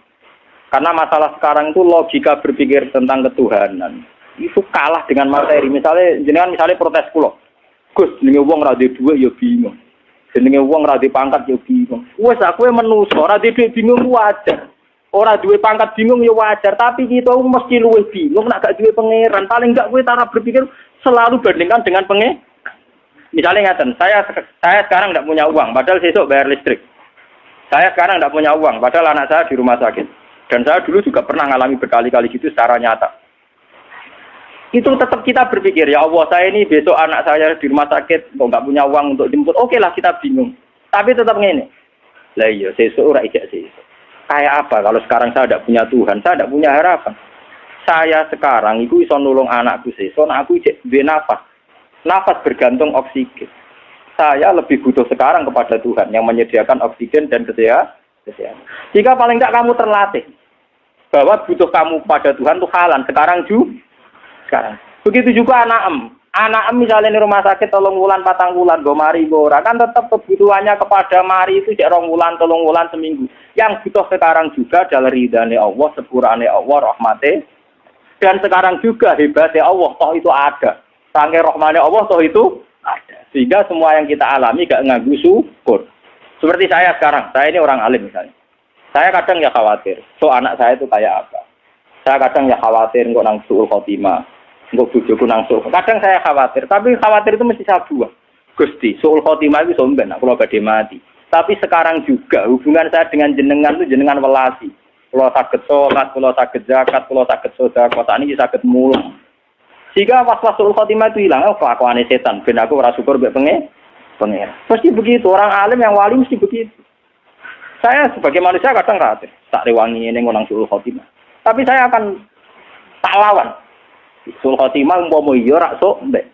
karena masalah sekarang itu logika berpikir tentang ketuhanan itu kalah dengan materi. Misalnya protes kula. Gus, jenenge wong ra duwe dhuwit ya bingung. Jenenge wong ra duwe pangkat ya bingung. Wes aku menungso ra duwe bingung wajar. Ora duwe pangkat bingung ya wajar, tapi kita mesti luwih bingung nek gak duwe pangeran. Paling gak kowe cara berpikir selalu bandingkan dengan pangeran. Misalnya ngaten, saya sekarang tidak punya uang, padahal besok bayar listrik. Saya sekarang tidak punya uang, padahal anak saya di rumah sakit. Dan saya dulu juga pernah mengalami berkali-kali gitu secara nyata. Itu tetap kita berpikir, ya Allah saya ini besok anak saya di rumah sakit, kok nggak punya uang untuk jemput. Oke lah kita bingung. Tapi tetap ngene. Lah iya, besok ora ijak sesuk. Kayak apa kalau sekarang saya tidak punya Tuhan, saya tidak punya harapan. Saya sekarang itu iso nulung anakku sesuk, aku ijek duwe nafas. Nafas bergantung oksigen. Saya lebih butuh sekarang kepada Tuhan yang menyediakan oksigen dan kesehatan. Jika paling tidak kamu terlatih bahwa butuh kamu pada Tuhan itu halan sekarang sekarang. Begitu juga anak misalnya di rumah sakit 3 bulan 4 bulan go mari go ora kan tetap kebutuhannya kepada mari itu 2 bulan 3 bulan seminggu. Yang butuh sekarang juga adalah ridhane Allah, sepurane Allah, rahmate. Dan sekarang juga hebatnya Allah toh itu ada. Sangke rahmane Allah toh itu ada. Sehingga semua yang kita alami gak nganggu syukur. Seperti saya sekarang, saya ini orang alim misalnya. Saya kadang ya khawatir, so anak saya itu kayak apa. Saya kadang ya khawatir kok nang suul khotimah, kok bojoku nang suul. Kadang saya khawatir, tapi khawatir itu mesti saya buang. Gusti, suul khotimah itu somben, aku badhe mati. Tapi sekarang juga hubungan saya dengan jenengan itu jenengan welasi. Kalau saged sholat, kalau saged zakat, kalau saged sedekah, sakniki saged mulung. Jika was-was suul khotimah itu hilang, kelakuane setan, ben aku ora syukur mbek pengen. Mesti begitu, orang alim yang wali mesti begitu. Saya sebagai manusia kadang khawatir, tak rewangi ini ngonang suul khotimah. Tapi saya akan tak lawan. Suul khotimah umpama iya rak sok mbek.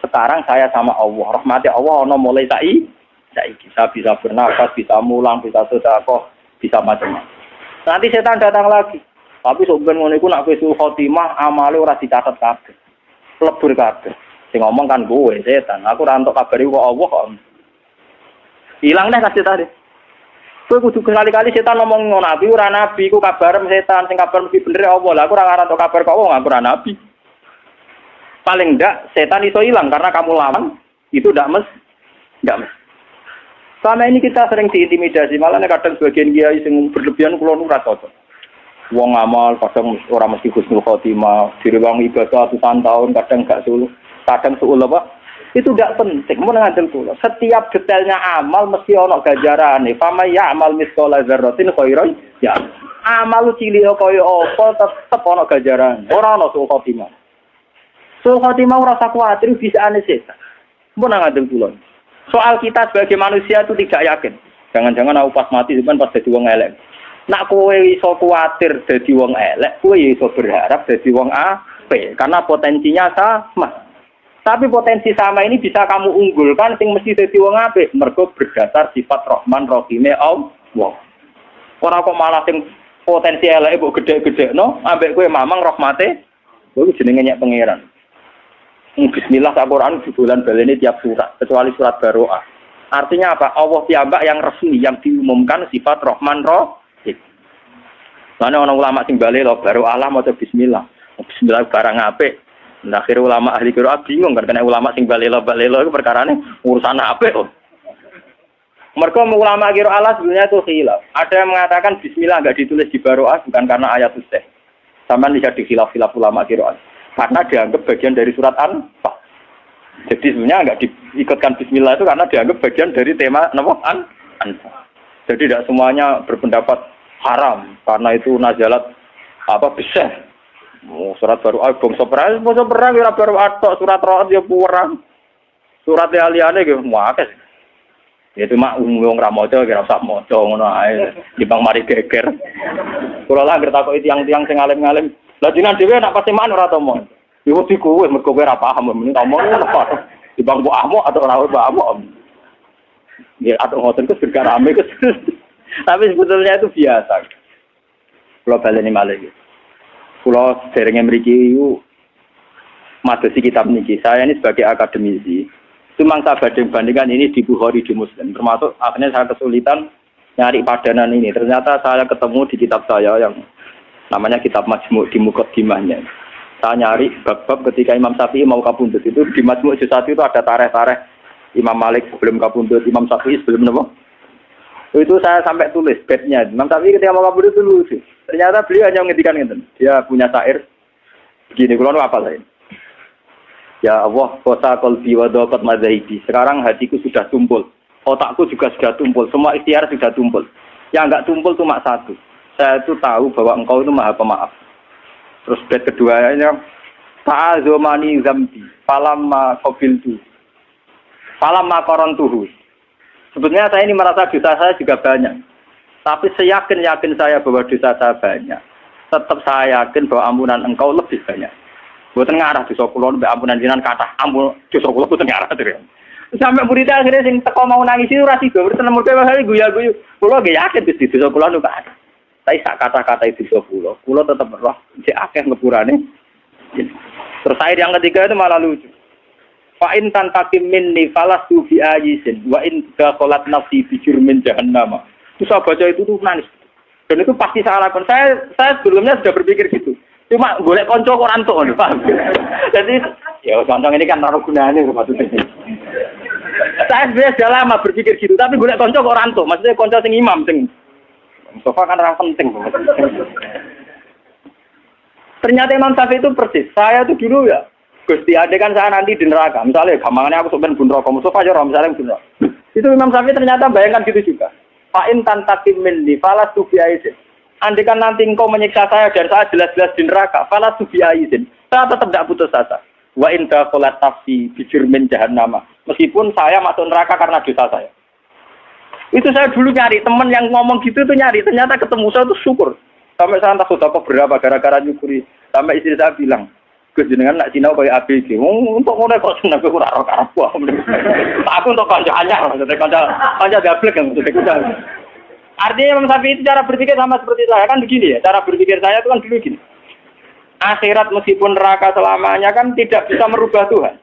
Sekarang saya sama Allah, rahmati Allah ono mulai saiki kita bisa bernafas, bisa mulang, bisa sedekah, bisa macam-macam. Nanti setan datang lagi. Tapi sok ben ngono iku nek kowe suul khotimah amale ora dicatet kabeh. Lebur kabeh. Sing ngomong kan gue setan. Aku ora entuk kabare kok Allah kok. Hilang dah kasih tadi. Kowe kudu kali-kali setan ngomong ngono nabi ora nabi ku kabar setan sing kabar mesti bener Allah. Lah aku ora entuk kabar kok Allah aku ora nabi. Paling ndak setan itu hilang karena kamu lawan itu ndak mes. Selama ini kita sering diintimidasi, malah kadang sebagian kiai sing berlebihan kula nu ora cocok. Wong amal kadang ora mesti husnul khotimah, direwang ibadah ratusan tahun kadang gak suluk. Kadang suul apa? Itu tidak penting. Mun ngandel kula. Setiap detailnya amal mesti ana ganjarane. Fama ya amal misqala dzarratin khairan ya. Amal cilik kaya apa tetep ana ganjarane. Ora ana suul khotimah. Suul khotimah ora usah kuwatir bisa ane setan. Mun ngandel kula. Soal kita sebagai manusia itu tidak yakin. Jangan-jangan aku pas mati kan pas dadi wong elek. Nak kowe iso kuwatir dadi wong elek, kowe iso berharap dadi wong apik karena potensinya sama. Tapi potensi sama ini bisa kamu unggulkan sing mesti dadi wong apik mergo berdasar sifat Rahman Rahime Allah. Ora kok malah sing potensi eleke mbok gedhe-gedhekno ambek kowe mamang rahmate kowe jenenge nyek pangeran. Bismillah Al-Quran di bulan baleni tiap surat, kecuali surat Baroah. Artinya apa? Allah piyambak yang resmi, yang diumumkan sifat Rahman Rahim. Mana orang ulama sing bali lo Baroah lah maca Bismillah. Bismillah barang apik. Nah, akhirnya ulama ahli qiraat bingung kan, karena ulama sing bali lo itu perkarane urusan apik kok. Mereka ulama qiraat sebenarnya itu khilaf. Ada yang mengatakan Bismillah enggak ditulis di Baroah bukan karena ayat Ustaz. Sama lihat di khilaf-khilaf ulama qiraat. Karena dianggap bagian dari surat An-Fal. Jadi sebenarnya enggak diikutkan Bismillah itu karena dianggap bagian dari tema An-Fal. Jadi tidak semuanya berpendapat haram karena itu nazalat besar. Surat baru bangsa perang ya baru atok surat Ra'd ya perang. Surat liane ge muakes. Ya itu mak wong ra maca kira usah maca ngono ae. Dibang mari geger. Kula lah ngertakoki tiyang-tiyang sing alim-alim. Lah jenengan dhewe nak pasti man ora tomo. Yo mesti kowe mergo kowe ora paham meni ngomong apa. Dibang mbok ahmo atau ora ahmo. Ya atau ngoten ku surga rame ku. Tapi sebetulnya itu biasa. Kula baleni malih. Kula derenge mriki yu madosi kitab niki. Saya ini sebagai akademisi. Sumangsa badhe bandingkan ini di Bukhari di Muslim. Termasuk akhirnya saya kesulitan nyari padanan ini. Ternyata saya ketemu di kitab saya yang namanya kitab Majmu' di Muqaddimahnya. Saya nyari bab-bab ketika Imam Syafi'i mau kabundut itu di Majmu' juz 1 itu ada tarikh-tarikh Imam Malik sebelum kabundut, Imam Syafi'i sebelum apa? Itu saya sampai tulis bednya. Imam Syafi'i ketika mau kabundut itu lucu. Ternyata beliau hanya menghentikan itu. Dia punya syair begini, kalau apa lain? Ya Allah, kosa qalbi wa dhaqat madzahibi. Sekarang hatiku sudah tumpul, otakku juga sudah tumpul, semua ikhtiar sudah tumpul. Yang enggak tumpul cuma satu. Saya itu tahu bahwa engkau itu maha pemaaf. Terus bait keduanya, ta'azumani zambi, falamma qabiltu, falamma qarantuhu. Sebetulnya saya ini merasa dosa saya juga banyak. Tapi seyakin-yakin saya bahwa dosa saya banyak. Tetap saya yakin bahwa ampunan engkau lebih banyak. Buatan ngarah dosa kula mbek ampunan jenengan kathah. Ampun dosa kula boten ngarah terus. Sampai murid akhirnya sing teko mau nangis itu ora sida, bertemu kali guyu-guyu. Kula nggih yakin dosa kula nu kathah. Tapi sak kata-kata itu kula tetap roh cek akeh ngepurane. Terus air yang ketiga itu malah lucu. Fa in tantakim minni falastu fi ayisin wa in dakhalat nafsi fi jurmin jahannam. Itu saya baca itu tuh nangis. Dan itu pasti saya lakukan. Saya sebelumnya sudah berpikir gitu. Cuma golek kanca kok ora entuk ngono, paham. Jadi ya kanca ini kan ora gunane maksudnya. Saya sebenarnya sudah lama berpikir gitu, tapi golek kanca kok ora entuk. Maksudnya kanca sing imam sing Mustafa kan orang penting. Ternyata Imam Syafi'i itu persis. Saya tuh dulu ya, Gusti ade kan saya nanti di neraka. Misalnya gampangannya aku sebenarnya bun neraka. Mustafa aja misalnya bun neraka. Itu Imam Syafi'i ternyata bayangkan gitu juga. Fa'in tantakim minni falastu bi'aizin. Andai kan nanti engkau menyiksa saya dan saya jelas-jelas di neraka, falastu bi'aizin. Saya tetap tidak putus asa. Wa in dakhalat nafsi bi jurmin jahannam. Meskipun saya masuk neraka karena dosa saya. Itu saya dulu nyari teman yang ngomong gitu tuh nyari, ternyata ketemu saya tuh syukur. Sampai saya entah sudah berapa gara-gara nyukuri. Sampai istri saya bilang, Gus jenengan nak sinau kayak ABG. Untuk ngono kok seneng aku ora karo aku. Aku untuk kanca anyar, maksudnya kanca gablek kan maksudnya. Artinya Imam Syafi'i itu cara berpikir sama seperti saya kan begini ya. Cara berpikir saya itu kan dulu gini. Akhirat meskipun neraka selamanya kan tidak bisa merubah Tuhan.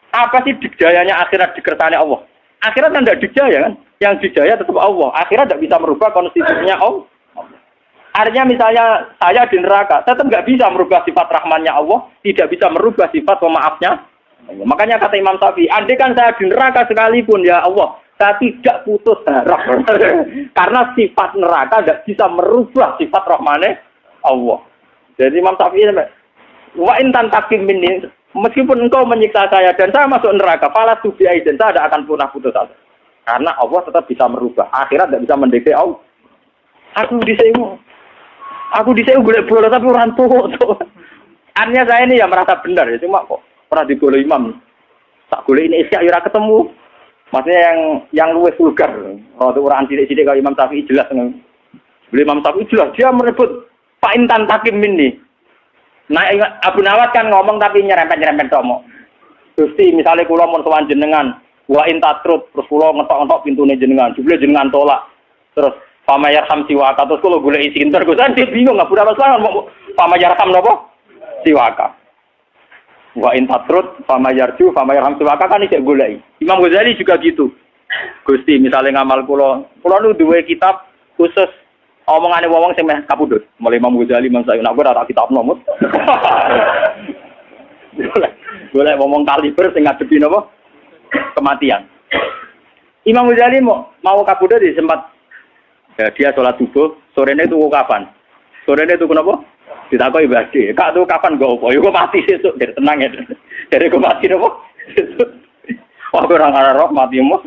Apa sih dikjayanya akhirat dikersane Allah? Akhirat kan tidak dijaya kan? Yang dijaya tetap Allah. Akhirat tidak bisa merubah konstitusinya Allah. Artinya misalnya saya di neraka, tetap nggak bisa merubah sifat rahmannya Allah, tidak bisa merubah sifat pemaafnya Allah. Makanya kata Imam Syafi'i, andai kan saya di neraka sekalipun ya Allah, saya tidak putus harap. Karena sifat neraka tidak bisa merubah sifat rahmannya Allah. Jadi Imam Syafi'i wa in tantakim minni, meskipun engkau menyiksa saya dan saya masuk neraka, falastu bi'aizin, saya tidak akan pernah putus asa. Karena Allah tetap bisa merubah. Akhirat tidak bisa mendekati Allah. Aku diseu golek bola tapi ora entuk. Artinya saya ini ya merasa benar ya, cuma kok pernah digolek imam. Tak golek ini isya ora ketemu. Maksudnya yang luwes vulgar. Waktu orang sidik-sidik kalau Imam Syafi'i jelas. Beli Imam Syafi'i jelas dia merebut Pak Intan Takim ini. Nah, Abu Nawas kan ngomong tapi nyerempet-nyerempet tomo. Gusti misalnya kula mun sowan jenengan wa intatrut terus kula ngetok-ngetok pintune jenengan, jebule jenengan tolak. Terus pamayarham siwaka terus kula golek isi inter, Gus dia bingung Abu Nawas lan mau pamayarham napa? Siwaka. Wa in tatrut fama yarju fama yarham sulaka kan isek goleki. Imam Ghazali juga gitu. Gusti misalnya ngamal kula nu duwe kitab khusus omongane wong sing meh kapundhut. Mulai Imam Ghazali Imam Sa'id nak ora tak kitab nomut. Boleh ngomong kaliber sing ngadepi napa? Kematian. Imam Ghazali mau kapundhut di sempat ya, dia sholat subuh, sorene tuku kapan? Sorene tuku napa? Ditakoki ibadi. Kak tuku kapan go opo? Yo kok mati sesuk, der tenang ya. Dari kok mati napa? Oh, orang roh mati mus.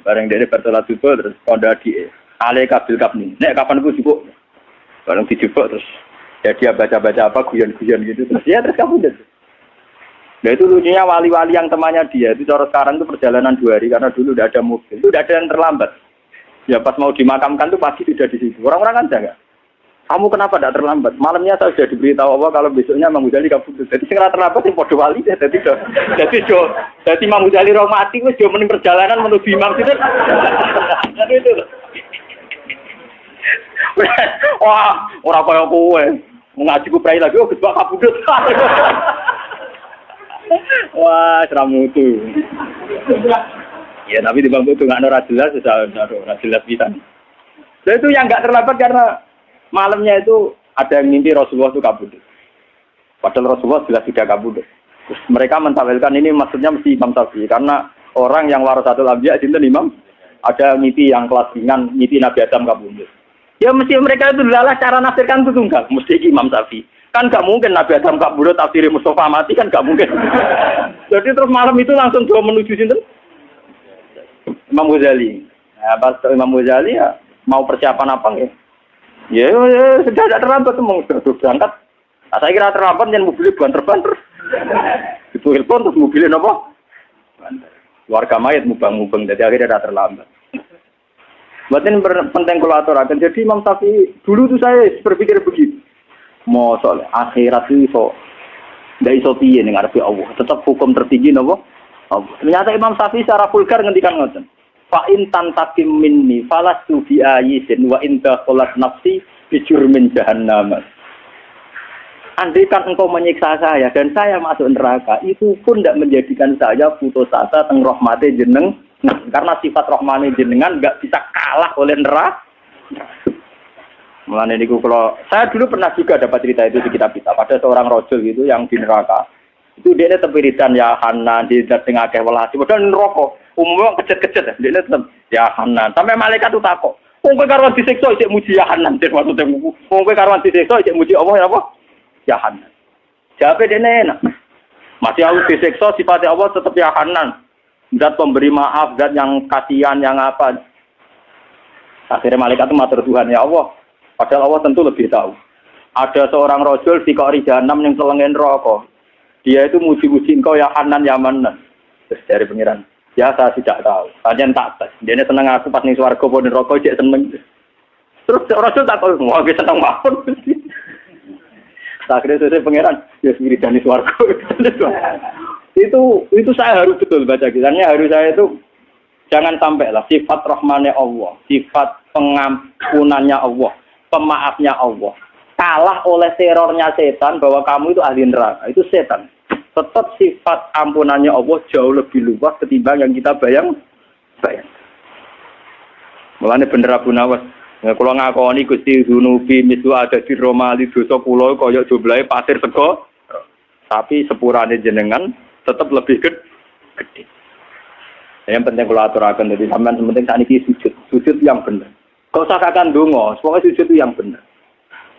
Bareng dia bersolat subuh terus konda di ale kabil kapni. Nek kapan aku jupuk? Bareng dijupuk terus ya dia baca-baca apa guyon-guyon gitu terus ya terus kamu deh. Nah itu lucunya wali-wali yang temannya dia itu cara sekarang itu perjalanan 2 hari karena dulu udah ada mobil. Itu udah ada yang terlambat. Ya pas mau dimakamkan tuh pasti sudah di situ. Orang-orang kan jaga. Kamu kenapa tidak terlambat? Malamnya saya sudah diberitahu Allah kalau besoknya Imam Ghazali kabudut. Jadi segera terlambat yang podo wali ya. Jadi Imam Ghazali roh mati wis yo mending perjalanan menuju Imam itu. Jadi itu. Wah, ora kaya kowe. Ngaji ku prai lagi Gus Bak kabudut. Wah, seramutu. Ya tapi di bangku itu nggak ora jelas, ora jelas bisa. Dan itu yang nggak terlambat karena malamnya itu ada yang mimpi Rasulullah itu kabudut. Padahal Rasulullah jelas tidak kabudut. Terus mereka mentawilkan ini maksudnya mesti Imam Syafi'i karena orang yang warasatul anbiya sinten Imam ada mimpi yang kelas ringan, mimpi Nabi Adam kabudut. Ya mesti mereka itu adalah cara nafsirkan itu tunggal, mesti Imam Syafi'i. Kan nggak mungkin Nabi Adam kabudut tafsir Mustafa mati kan nggak mungkin. Jadi terus malam itu langsung dua menuju sinten Imam Ghazali. Nah, pas Imam Ghazali ya mau persiapan apa nggih? Ya, sudah tidak terlambat mau berangkat. Nah, saya kira terlambat yang mobilnya bukan terbanter. Itu telepon terus mobilnya apa? Warga mayat mubang-mubang jadi akhirnya tidak terlambat. Berarti penting kolaborasi. Jadi Imam Syafi'i dulu tuh saya berpikir begitu. Mau soal akhirat itu tidak iso piye ning ngarepe Allah. Tetap hukum tertinggi napa? Ternyata Imam Syafi'i secara vulgar ngendikan ngoten. Fa in tantakim minni falastu bi ayyin wa in dakhalat nafsi bi jurmin jahannam. Andai kan engkau menyiksa saya dan saya masuk neraka, itu pun tidak menjadikan saya putus asa teng rahmate jeneng. Nah, karena sifat rahmane jenengan enggak bisa kalah oleh neraka. Mulane niku kalau saya dulu pernah juga dapat cerita itu di kitab-kitab. Ada seorang rajul gitu yang di neraka. Itu dia tetap wiridan ya Hanan di sing akeh welasi. Padahal neraka umumnya kejet-kejet dia tetap ya Hanan. Sampai malaikat itu takok. Wong kowe karo disiksa isih muji ya Hanan. Maksudnya wong kowe karo disiksa isih muji Allah ya apa? Ya Hanan. Jawabe dene enak. Masih harus disiksa sifatnya Allah tetap ya Hanan. Zat pemberi maaf, zat yang kasihan, yang apa. Akhirnya malaikat itu matur Tuhan ya Allah. Padahal Allah tentu lebih tahu. Ada seorang rajul di Qari Jahanam yang selengin rokok. Dia itu muji-muji engkau ya Hanan ya Manan. Terus dari pengiran. Ya saya tidak tahu. Hanya tak tes. Dia ini senang aku pas ning swarga pun rokok dia seneng. Terus rajul tak tahu. Wah dia seneng banget. Akhirnya saya pengiran. Ya wiridan di swarga. Itu saya harus betul baca kisahnya. Harus saya itu jangan sampai lah sifat rahmannya Allah, sifat pengampunannya Allah, pemaafnya Allah kalah oleh terornya setan bahwa kamu itu ahli neraka. Itu setan. Tetap sifat ampunannya Allah jauh lebih luas ketimbang yang kita bayang. Mulane bener Abu Nawas. Nek kula ngakoni Gusti Zunubi mislu ada di Romali dosa kula kaya jumlahe pasir sego. Tapi sepurane jenengan tetap lebih gede. Yang penting kula aturaken dadi sampean penting sakniki sujud yang bener. Kau usah kakak ndonga, pokoknya sujud itu yang benar.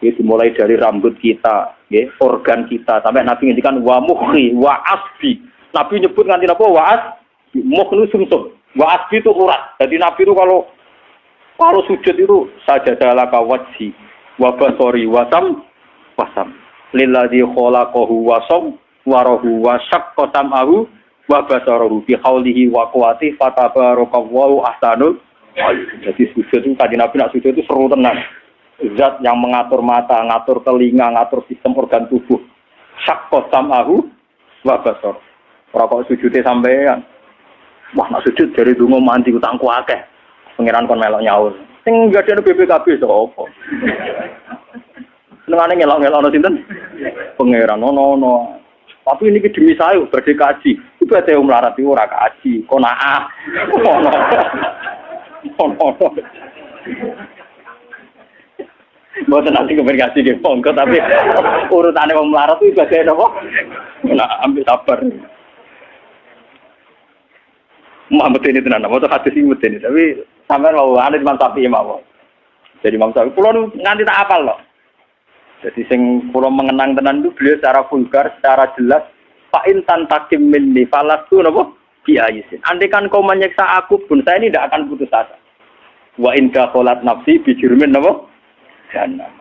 Itu dimulai dari rambut kita, ya, organ kita, sampai Nabi ngendikan wa mukhi wa asbi. Nabi nyebut nganti napa wa asbi, mukhnu sumsum. Wa asbi itu urat. Jadi Nabi itu kalau sujud itu sajadah laka wajhi wa basori wa sam lilladzi khalaqahu wa sam warahu wa syaqqa sam'ahu wa basarahu bi haulihi wa quwwati fatabarakallahu ahsanul. Jadi sujud itu tadi Nabi nak sujud itu seru tenang. Zat yang mengatur mata, ngatur telinga, ngatur sistem organ tubuh. Syaqqa sam'ahu wa basar. Ora kok sujudnya sampean. Wah nak sujud dari donga mandi utangku akeh. Pangeran kon melok nyaur. Sing gadene BPKB sapa? Senengane ngelok-ngelokno sinten? Pangeran ono. Tapi ini demi saya badhe kaji. Itu ate melarat itu ora kaji, qanaah. Ono. Mboten nanti komunikasi di monggo tapi urutane wong melarat itu badhe napa? Nah, ambil sabar. Muhammad ini tenan, mau hadis ini tapi sampean mau ane Imam Syafi'i mau. Jadi Imam Syafi'i kula nganti tak apal loh. Jadi sing kula mengenang tenan itu beliau secara vulgar, secara jelas fa in tantakim minni falastu napa biayisin. Andai kan kau menyiksa aku pun saya ini tidak akan putus asa. Wa in dakhalat nafsi bi jurmin napa? Jannah.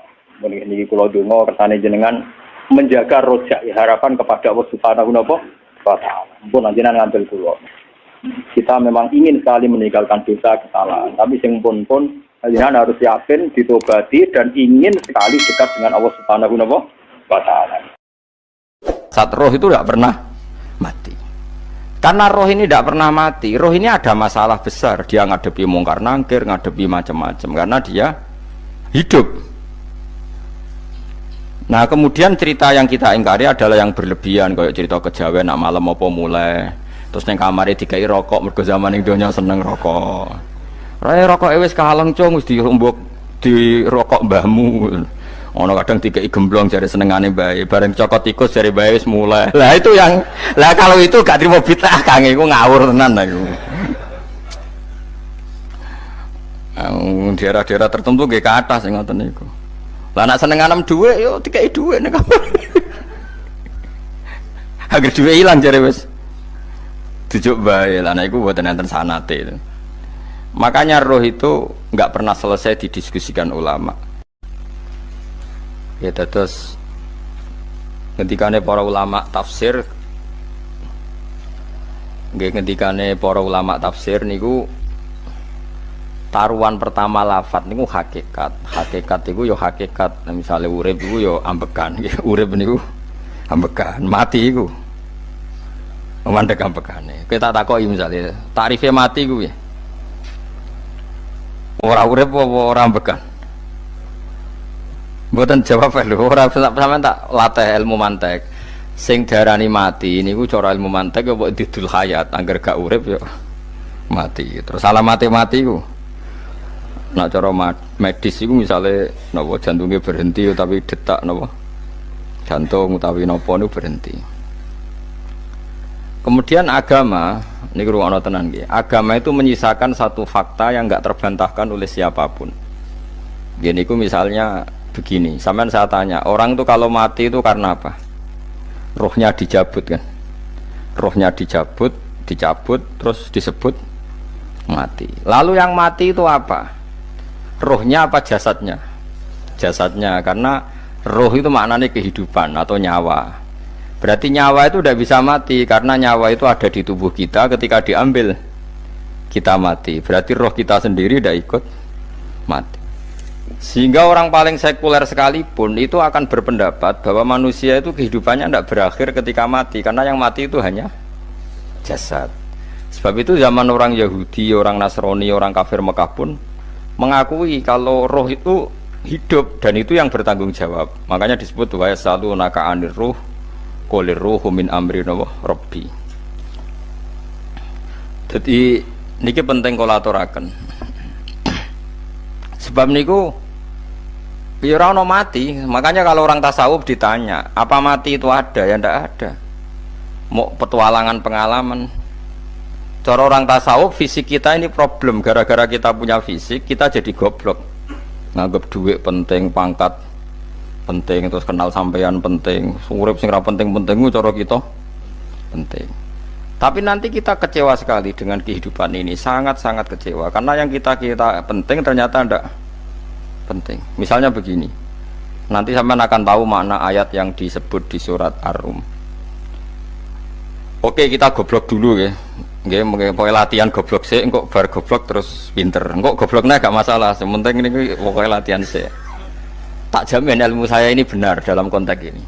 Mungkin niki kula donga kersane jenengan menjaga rojak harapan kepada Allah Subhanahu wa taala. Pun jenengan ngambil kula. Kita memang ingin sekali meninggalkan dosa kesalahan, tapi sing pun kalian harus yakin ditobati dan ingin sekali dekat dengan Allah Subhanahu wa taala. Saat roh itu tidak pernah mati. Karena roh ini tidak pernah mati, roh ini ada masalah besar. Dia ngadepi mungkar nangkir, ngadepi macam-macam karena dia hidup. Nah kemudian cerita yang kita ingkari adalah yang berlebihan, kayak cerita kejawen nak malam apa mulai. Terus neng kamare dikai rokok, mergo zaman ning donya seneng rokok. Rae rokok wis kaleng cung wis dirombok di rokok mbahmu. Ono kadang dikai gemblong jare senengane bae, bareng cokot tikus jare bae wis mulai. Lah itu yang lah kalau itu gak trimo bid'ah Kang iku ngawur tenan iku. Daerah-daerah tertentu nggih ke atas sing ngoten niku. Lah nek senenganem dhuwit yo dikai dhuwit nek kamar. Agar dhuwit ilang jare wis tujuk bae lah iku mboten enten sanate itu. Makanya roh itu enggak pernah selesai didiskusikan ulama. Ya terus ketikane para ulama tafsir nggih ketikane para ulama tafsir niku taruhan pertama lafat niku hakikat. Hakikat iku ya hakikat. Nah, misale urip iku ya ambekan. Urip niku ambekan, mati iku mandek ampekane. Kita takoki misalnya, tarife mati ku piye? Ora urip apa ora ambekan? Mboten jawab lho, ora sampean tak latih ilmu mantek. Sing diarani mati niku cara ilmu mantek ya mbok didul hayat, angger gak urip ya mati. Terus alamate mati ku. Nek cara medis iku misale napa jantunge berhenti utawi detak napa jantung utawi napa niku berhenti. Kemudian agama, ini ruang tenan nggih. Agama itu menyisakan satu fakta yang enggak terbantahkan oleh siapapun. Gini ku misalnya begini, sampean saya tanya, orang itu kalau mati itu karena apa? Rohnya dicabut kan? Rohnya dicabut, terus disebut mati. Lalu yang mati itu apa? Rohnya apa jasadnya? Jasadnya, karena roh itu maknanya kehidupan atau nyawa. Berarti nyawa itu tidak bisa mati karena nyawa itu ada di tubuh kita, ketika diambil kita mati. Berarti roh kita sendiri tidak ikut mati. Sehingga orang paling sekuler sekalipun itu akan berpendapat bahwa manusia itu kehidupannya tidak berakhir ketika mati, karena yang mati itu hanya jasad. Sebab itu zaman orang Yahudi, orang Nasrani, orang kafir Mekah pun mengakui kalau roh itu hidup dan itu yang bertanggung jawab. Makanya disebut wa yasalunaka anir ruh qolir ruhu min amri rabbi. Jadi niki penting kula aturaken. Sebab niku ya ora ono mati. Makanya kalau orang tasawuf ditanya, apa mati itu ada? Ya ndak ada. Mau petualangan pengalaman. Cara orang tasawuf fisik kita ini problem, gara-gara kita punya fisik kita jadi goblok. Nganggep duit penting, pangkat penting, terus kenal sampean penting, urip sing ra penting-penting cara kita penting. Tapi nanti kita kecewa sekali dengan kehidupan ini, sangat-sangat kecewa karena yang kita penting ternyata ndak penting. Misalnya begini, nanti sampean akan tahu makna ayat yang disebut di surat Ar-Rum. Oke, kita goblok dulu ya. Nggih, pokoke latihan goblok sik, engko bar goblok terus pinter. Engko gobloknya gak masalah, sementing ini pokoke latihan sik. Tak jamin ilmu saya ini benar dalam konteks ini.